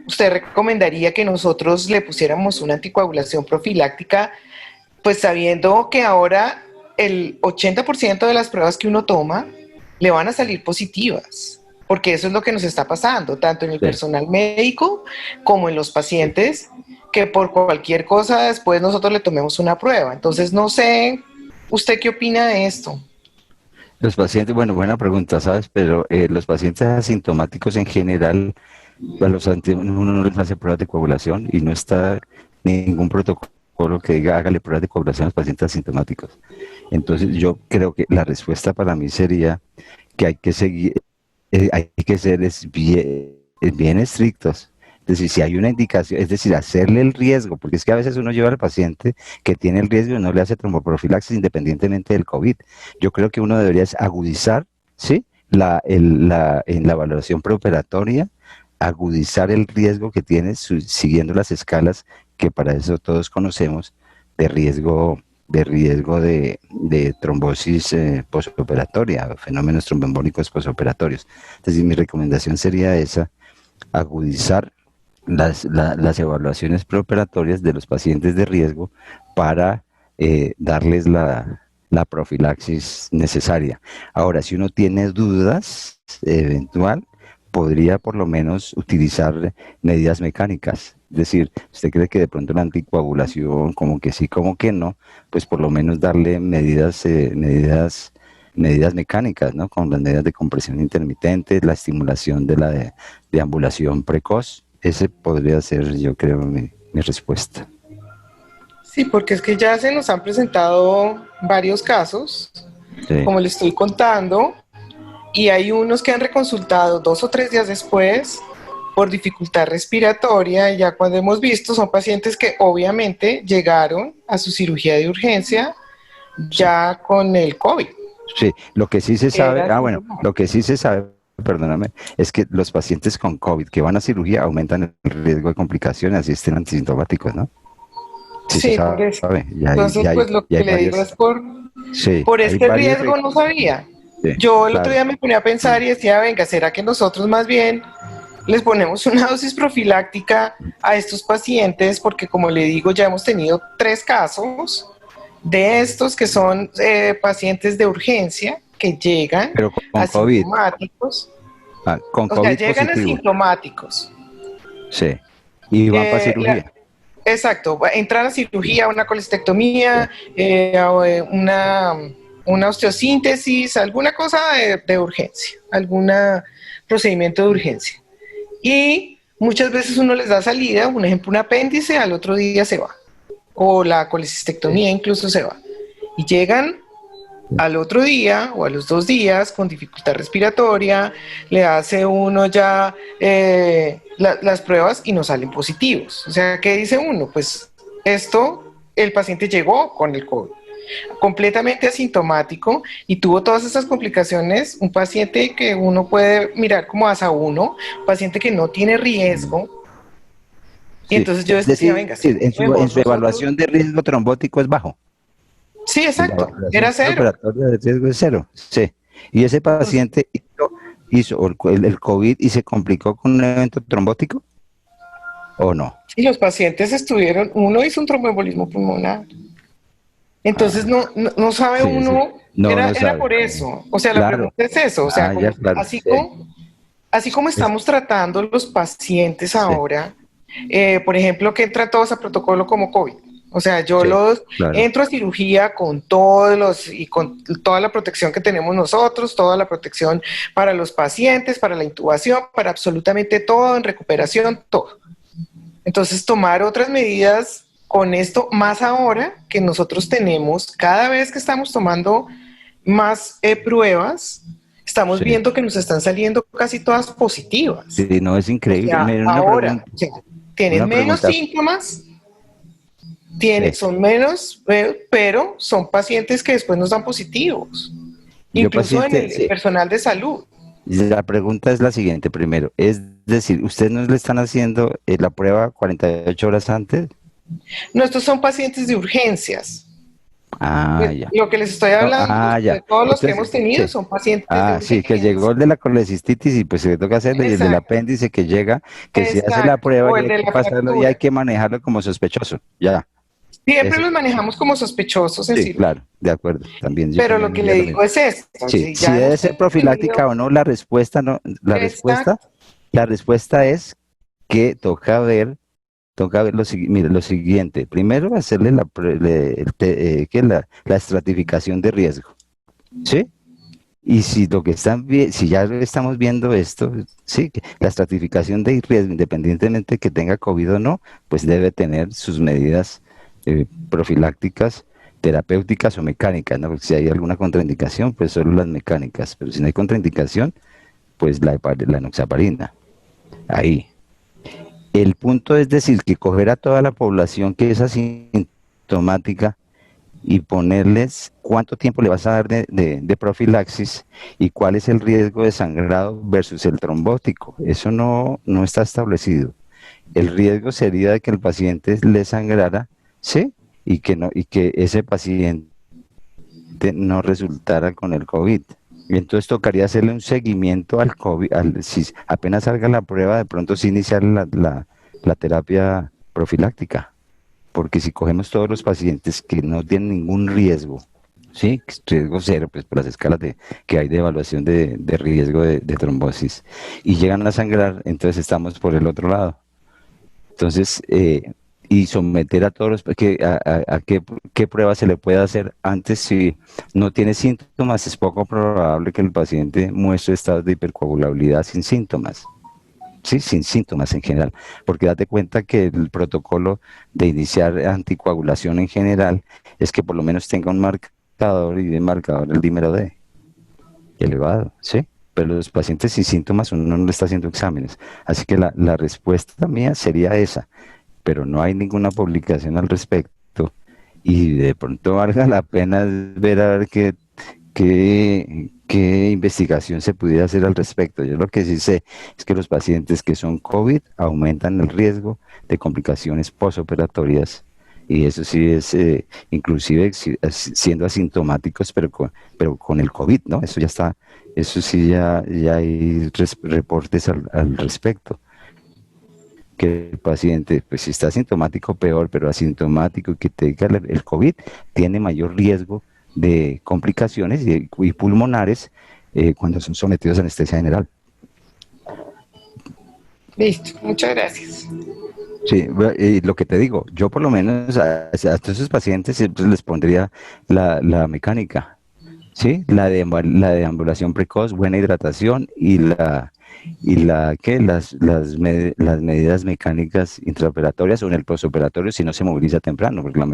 ¿usted recomendaría que nosotros le pusiéramos una anticoagulación profiláctica, pues sabiendo que ahora el 80% de las pruebas que uno toma le van a salir positivas? Porque eso es lo que nos está pasando, tanto en el personal médico como en los pacientes, que por cualquier cosa después nosotros le tomemos una prueba. Entonces, no sé, ¿usted qué opina de esto? Los pacientes, bueno, buena pregunta, ¿sabes? Pero los pacientes asintomáticos en general, uno no les hace pruebas de coagulación y no está ningún protocolo que diga hágale pruebas de coagulación a los pacientes asintomáticos. Entonces, yo creo que la respuesta para mí sería que hay que seguir, hay que ser bien estrictos. Es decir, si hay una indicación, es decir, hacerle el riesgo, porque es que a veces uno lleva al paciente que tiene el riesgo y no le hace tromboprofilaxis independientemente del COVID. Yo creo que uno debería agudizar, ¿sí? En la valoración preoperatoria, agudizar el riesgo que tiene siguiendo las escalas que para eso todos conocemos de riesgo de trombosis postoperatoria, fenómenos tromboembólicos postoperatorios. Entonces, mi recomendación sería esa, agudizar las evaluaciones preoperatorias de los pacientes de riesgo para darles la profilaxis necesaria. Ahora, si uno tiene dudas eventual, podría por lo menos utilizar medidas mecánicas. Es decir, usted cree que de pronto la anticoagulación, como que sí, como que no, pues por lo menos darle medidas mecánicas, ¿no? Con las medidas de compresión intermitente, la estimulación de la deambulación precoz. Ese podría ser, yo creo, mi respuesta. Sí, porque es que ya se nos han presentado varios casos, como le estoy contando, y hay unos que han reconsultado 2 o 3 días después por dificultad respiratoria, y ya cuando hemos visto son pacientes que obviamente llegaron a su cirugía de urgencia ya con el COVID. Sí, lo que sí se sabe, lo que sí se sabe, perdóname, es que los pacientes con COVID que van a cirugía aumentan el riesgo de complicaciones, así estén asintomáticos, ¿no? Sí, por eso. Entonces, pues lo que le digo es por este riesgo no sabía. Sí, yo el otro día me ponía a pensar y decía, venga, ¿será que nosotros más bien les ponemos una dosis profiláctica a estos pacientes? Porque como le digo, ya hemos tenido 3 casos de estos que son pacientes de urgencia que llegan asintomáticos. Con COVID llegan positivo. Asintomáticos. Sí, y van para cirugía. Exacto, entrar a cirugía, una colestectomía, una osteosíntesis, alguna cosa de urgencia, algún procedimiento de urgencia. Y muchas veces uno les da salida, un ejemplo, un apéndice, al otro día se va. O la colecistectomía incluso se va. Y llegan al otro día o a los 2 días con dificultad respiratoria, le hace uno ya las pruebas y no salen positivos. O sea, ¿qué dice uno? Pues el paciente llegó con el COVID. completamente asintomático y tuvo todas estas complicaciones, un paciente que uno puede mirar como asa 1, un paciente que no tiene riesgo. Y Sí. entonces yo Es decía, decir, venga, sí, en mejor su nosotros. evaluación de riesgo trombótico es bajo. Sí, En la exacto, evaluación era cero. operatoria de riesgo es cero. Sí. Y ese Entonces, paciente hizo el COVID y se complicó con un evento trombótico o no. y los pacientes estuvieron, uno hizo un tromboembolismo pulmonar. Entonces Ah, no sabe sí, sí. uno, No, no era sabe. por eso. O sea, la Claro. pregunta es eso, o sea, Ah, ya, como, claro. Sí. así como Es- estamos tratando los pacientes sí, ahora, por ejemplo, que entran todos a protocolo como COVID. O sea, yo sí, los claro. entro a cirugía con todos y con toda la protección que tenemos nosotros, toda la protección para los pacientes, para la intubación, para absolutamente todo, en recuperación, todo. Entonces, tomar otras medidas con esto, más ahora que nosotros tenemos, cada vez que estamos tomando más pruebas, estamos Sí. viendo que nos están saliendo casi todas positivas. Sí, no, es O increíble. sea, Mira, ahora, o sea, tienen una menos pregunta. síntomas, Sí. son menos, pero son pacientes que después nos dan positivos, Yo incluso en paciente, el sí. personal de salud. La pregunta es la siguiente primero. Es decir, ¿ustedes no le están haciendo la prueba 48 horas antes? No, estos son pacientes de urgencias. Ah, ya. Lo que les estoy No, hablando ah, de ya. todos los que Entonces, hemos tenido sí. son pacientes de Ah, sí, que llegó urgencias. el de la colecistitis y pues se le toca hacerlo y el del Exacto, apéndice que llega, que se hace la exacto. prueba O y el hay de que la pasarlo y hay fractura. que manejarlo como sospechoso. Ya. Siempre Ese, los manejamos como sospechosos en sí, cirugía. claro, de acuerdo. También, yo Pero lo también que le diría lo digo mismo. es esto. Sí, Si si ya debe hemos ser profiláctica tenido. o no, la respuesta no, Exacto. la respuesta es que toca ver mire, lo siguiente. Primero, hacerle ¿qué es la estratificación de riesgo. ¿Sí? Y si lo que si ya estamos viendo esto, sí, que la estratificación de riesgo, independientemente que tenga COVID o no, pues debe tener sus medidas profilácticas, terapéuticas o mecánicas, ¿no? Porque si hay alguna contraindicación, pues solo las mecánicas, pero si no hay contraindicación, pues la enoxaparina. Ahí. El punto es decir que coger a toda la población que es asintomática y ponerles cuánto tiempo le vas a dar de profilaxis y cuál es el riesgo de sangrado versus el trombótico. Eso no está establecido. El riesgo sería de que el paciente le sangrara, ¿sí? Y que ese paciente no resultara con el COVID. Y entonces tocaría hacerle un seguimiento al COVID, si apenas salga la prueba, de pronto sí iniciar la terapia profiláctica. Porque si cogemos todos los pacientes que no tienen ningún riesgo, ¿sí? Riesgo cero, pues por las escalas que hay de evaluación de riesgo de trombosis, y llegan a sangrar, entonces estamos por el otro lado. Entonces, y someter a todos los, a qué prueba se le puede hacer antes si no tiene síntomas, es poco probable que el paciente muestre estados de hipercoagulabilidad sin síntomas. Sí, sin síntomas en general, porque date cuenta que el protocolo de iniciar anticoagulación en general es que por lo menos tenga un marcador y de marcador el dímero D elevado, ¿sí? Pero los pacientes sin síntomas uno no le está haciendo exámenes. Así que la respuesta mía sería esa, pero no hay ninguna publicación al respecto y de pronto valga la pena ver a ver qué investigación se pudiera hacer al respecto. Yo lo que sí sé es que los pacientes que son COVID aumentan el riesgo de complicaciones postoperatorias y eso sí es inclusive siendo asintomáticos, pero con el COVID, ¿no? Eso ya está, eso sí ya hay reportes al respecto. Que el paciente, pues si está asintomático, peor, pero asintomático y que tenga el COVID, tiene mayor riesgo de complicaciones y pulmonares cuando son sometidos a anestesia general. Listo, muchas gracias. Sí, lo que te digo, yo por lo menos a todos esos pacientes siempre les pondría la mecánica, ¿sí? La deambulación precoz, buena hidratación las medidas mecánicas intraoperatorias o en el postoperatorio si no se moviliza temprano, porque una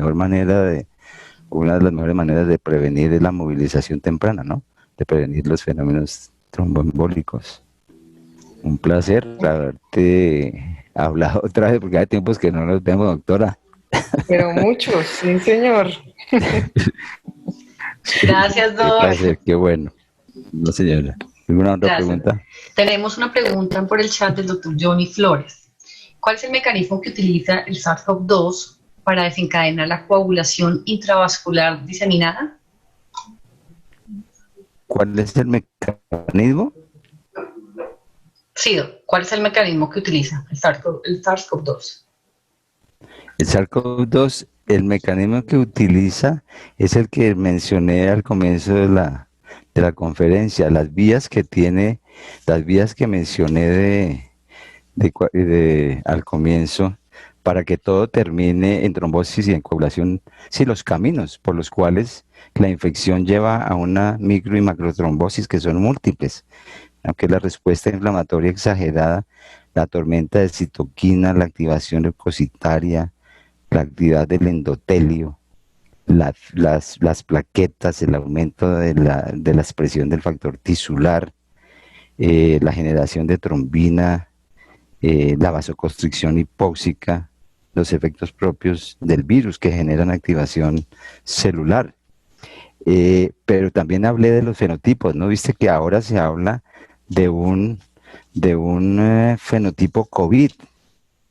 de las mejores maneras de prevenir es la movilización temprana, ¿no? De prevenir los fenómenos tromboembólicos. Un placer haberte hablado otra vez, porque hay tiempos que no nos vemos, doctora. Pero muchos, sí, señor. Gracias, Qué Doc. placer, qué bueno. No, señora. ¿Alguna otra Gracias. pregunta? Tenemos una pregunta por el chat del doctor Johnny Flores. ¿Cuál es el mecanismo que utiliza el SARS-CoV-2 para desencadenar la coagulación intravascular diseminada? ¿Cuál es el mecanismo? Sí, Doc. ¿Cuál es el mecanismo que utiliza el SARS-CoV-2? El SARS-CoV-2, el mecanismo que utiliza es el que mencioné al comienzo de la conferencia, las vías que tiene, las vías que mencioné al comienzo, para que todo termine en trombosis y en coagulación, sí, los caminos por los cuales la infección lleva a una micro y macrotrombosis que son múltiples, aunque la respuesta inflamatoria exagerada, la tormenta de citoquina, la activación leucocitaria, la actividad del endotelio, las plaquetas, el aumento de la expresión del factor tisular, la generación de trombina, la vasoconstricción hipóxica, los efectos propios del virus que generan activación celular. Pero también hablé de los fenotipos, ¿no? Viste que ahora se habla de un fenotipo COVID,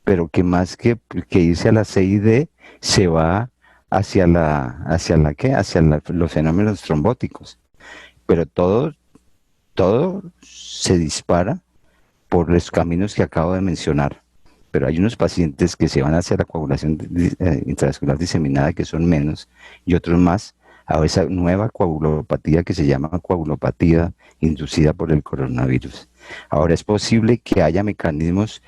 pero que más que irse a la CID, se va hacia los fenómenos trombóticos. Pero todo se dispara por los caminos que acabo de mencionar. Pero hay unos pacientes que se van hacia la coagulación intravascular diseminada, que son menos, y otros más a esa nueva coagulopatía que se llama coagulopatía inducida por el coronavirus. Ahora, es posible que haya mecanismos,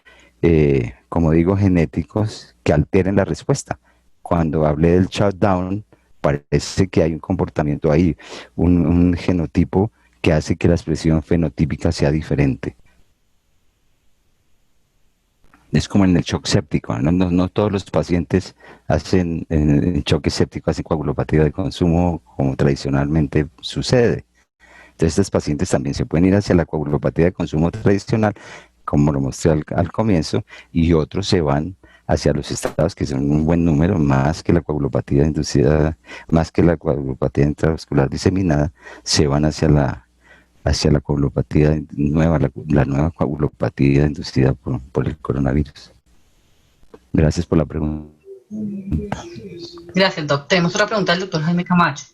como digo, genéticos que alteren la respuesta. Cuando hablé del shutdown, parece que hay un comportamiento ahí, un genotipo que hace que la expresión fenotípica sea diferente. Es como en el shock séptico, no todos los pacientes hacen en choque séptico, hacen coagulopatía de consumo como tradicionalmente sucede. Entonces, estos pacientes también se pueden ir hacia la coagulopatía de consumo tradicional, como lo mostré al comienzo, y otros se van hacia los estados que son un buen número, más que la coagulopatía inducida, más que la coagulopatía intravascular diseminada, se van hacia la coagulopatía nueva, la nueva coagulopatía inducida por el coronavirus. Gracias por la pregunta. Gracias, doctor. Tenemos otra pregunta del doctor Jaime Camacho.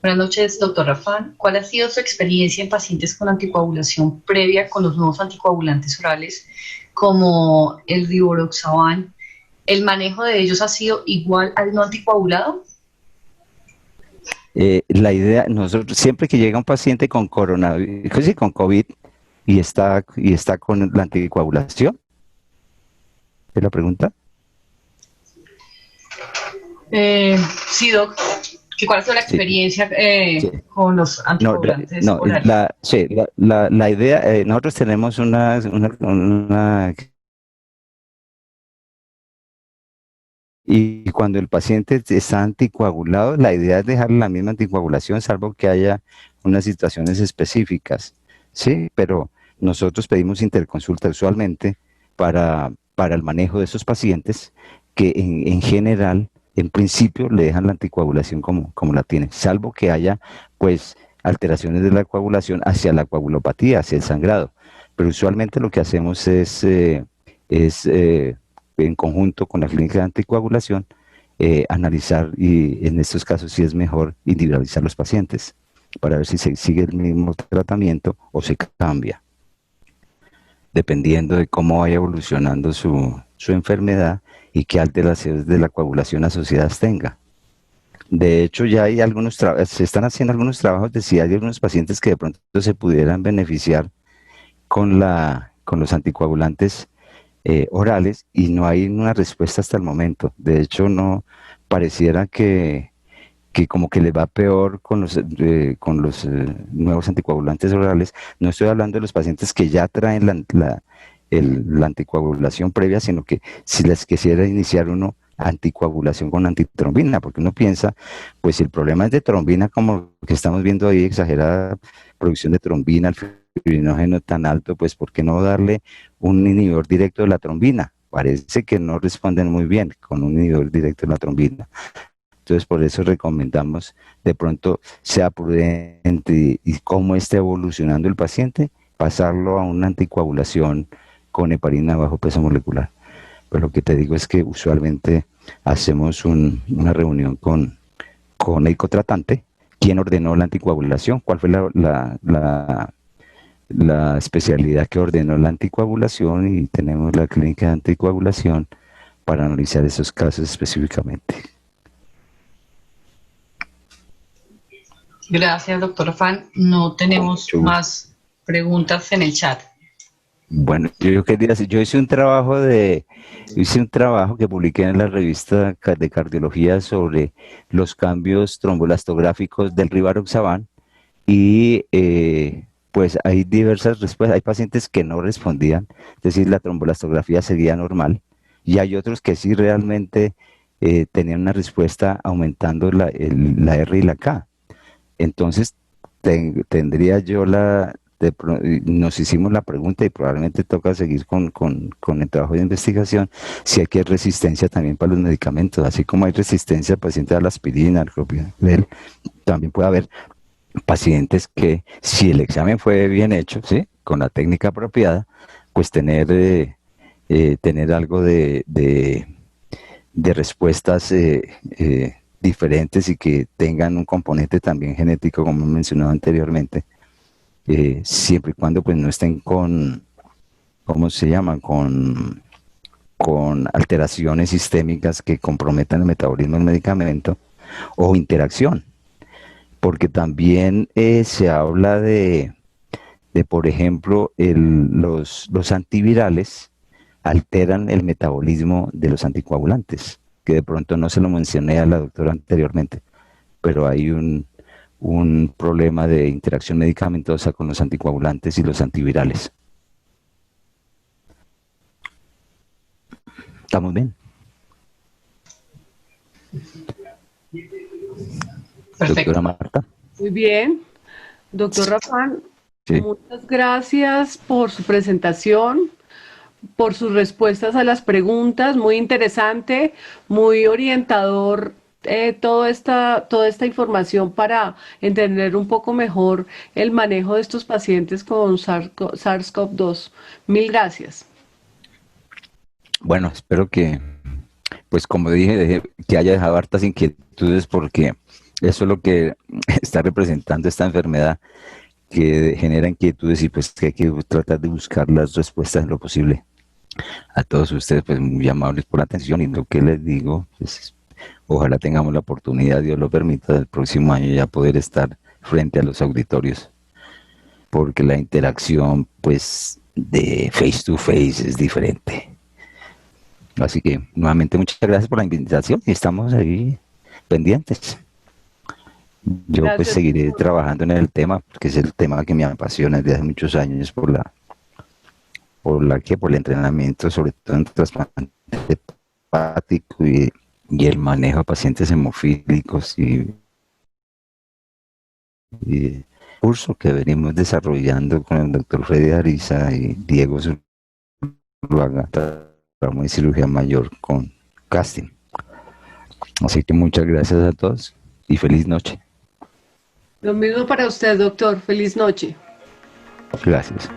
Buenas noches, doctor Rafán. ¿Cuál ha sido su experiencia en pacientes con anticoagulación previa con los nuevos anticoagulantes orales como el rivaroxaban? ¿El manejo de ellos ha sido igual al no anticoagulado? La idea, nosotros, siempre que llega un paciente con coronavirus, con COVID, y está con la anticoagulación, ¿es la pregunta? Sí, doc. ¿Cuál ha sido la experiencia con los anticoagulantes orales? La idea, nosotros tenemos una y cuando el paciente está anticoagulado, la idea es dejarle la misma anticoagulación, salvo que haya unas situaciones específicas, ¿sí? Pero nosotros pedimos interconsulta usualmente para el manejo de esos pacientes que en general, en principio, le dejan la anticoagulación como la tienen, salvo que haya, pues, alteraciones de la coagulación hacia la coagulopatía, hacia el sangrado. Pero usualmente lo que hacemos es en conjunto con la clínica de anticoagulación, analizar, y en estos casos sí es mejor individualizar los pacientes para ver si se sigue el mismo tratamiento o se cambia, dependiendo de cómo vaya evolucionando su enfermedad y qué alteraciones de la coagulación asociadas tenga. De hecho, ya hay se están haciendo algunos trabajos de si hay algunos pacientes que de pronto se pudieran beneficiar con los anticoagulantes orales, y no hay una respuesta hasta el momento. De hecho, no pareciera que como que les va peor con los nuevos anticoagulantes orales. No estoy hablando de los pacientes que ya traen la anticoagulación previa, sino que si les quisiera iniciar uno anticoagulación con antitrombina, porque uno piensa, pues si el problema es de trombina, como que estamos viendo ahí, exagerada producción de trombina, el fibrinógeno tan alto, pues ¿por qué no darle un inhibidor directo de la trombina? Parece que no responden muy bien con un inhibidor directo de la trombina. Entonces, por eso recomendamos, de pronto, sea prudente y cómo esté evolucionando el paciente, pasarlo a una anticoagulación con heparina bajo peso molecular. Pero lo que te digo es que usualmente hacemos una reunión con médico tratante, quién ordenó la anticoagulación, cuál fue la especialidad que ordenó la anticoagulación, y tenemos la clínica de anticoagulación para analizar esos casos específicamente. Gracias, doctor Afán. No tenemos más preguntas en el chat. Bueno, yo quería decir, yo hice un trabajo que publiqué en la revista de cardiología sobre los cambios trombolastográficos del rivaroxaban, y pues hay diversas respuestas. Hay pacientes que no respondían, es decir, la trombolastografía seguía normal, y hay otros que sí realmente tenían una respuesta aumentando la R y la K. Entonces, tendría yo nos hicimos la pregunta, y probablemente toca seguir con el trabajo de investigación, si hay resistencia también para los medicamentos, así como hay resistencia al paciente a la aspirina, al clopidogrel, también puede haber pacientes que, si el examen fue bien hecho, ¿sí?, con la técnica apropiada, pues tener algo de respuestas diferentes, y que tengan un componente también genético, como he mencionado anteriormente, siempre y cuando pues no estén con, ¿cómo se llaman?, con alteraciones sistémicas que comprometan el metabolismo del medicamento, o interacción, porque también se habla de por ejemplo, los antivirales alteran el metabolismo de los anticoagulantes, que de pronto no se lo mencioné a la doctora anteriormente, pero hay un problema de interacción medicamentosa con los anticoagulantes y los antivirales. ¿Estamos bien? Perfecto. Doctora Marta. Muy bien. Doctor Rafán, Sí. muchas gracias por su presentación, por sus respuestas a las preguntas. Muy interesante, muy orientador, toda esta información para entender un poco mejor el manejo de estos pacientes con SARS-CoV-2. Mil gracias. Bueno, espero que, pues como dije, que haya dejado hartas inquietudes, porque eso es lo que está representando esta enfermedad, que genera inquietudes, y pues que hay que tratar de buscar las respuestas en lo posible. A todos ustedes, pues muy amables por la atención, y lo que les digo, pues ojalá tengamos la oportunidad, Dios lo permita, del próximo año ya poder estar frente a los auditorios, porque la interacción pues de face to face es diferente. Así que nuevamente muchas gracias por la invitación, y estamos ahí pendientes. Yo Gracias. pues seguiré trabajando en el tema, porque es el tema que me apasiona desde hace muchos años, por el entrenamiento, sobre todo en trasplante hepático, y el manejo de pacientes hemofílicos, y curso que venimos desarrollando con el doctor Freddy Ariza y Diego Zuluaga, tramo de cirugía mayor con casting. Así que muchas gracias a todos y feliz noche. Lo mismo para usted, doctor. Feliz noche. Gracias.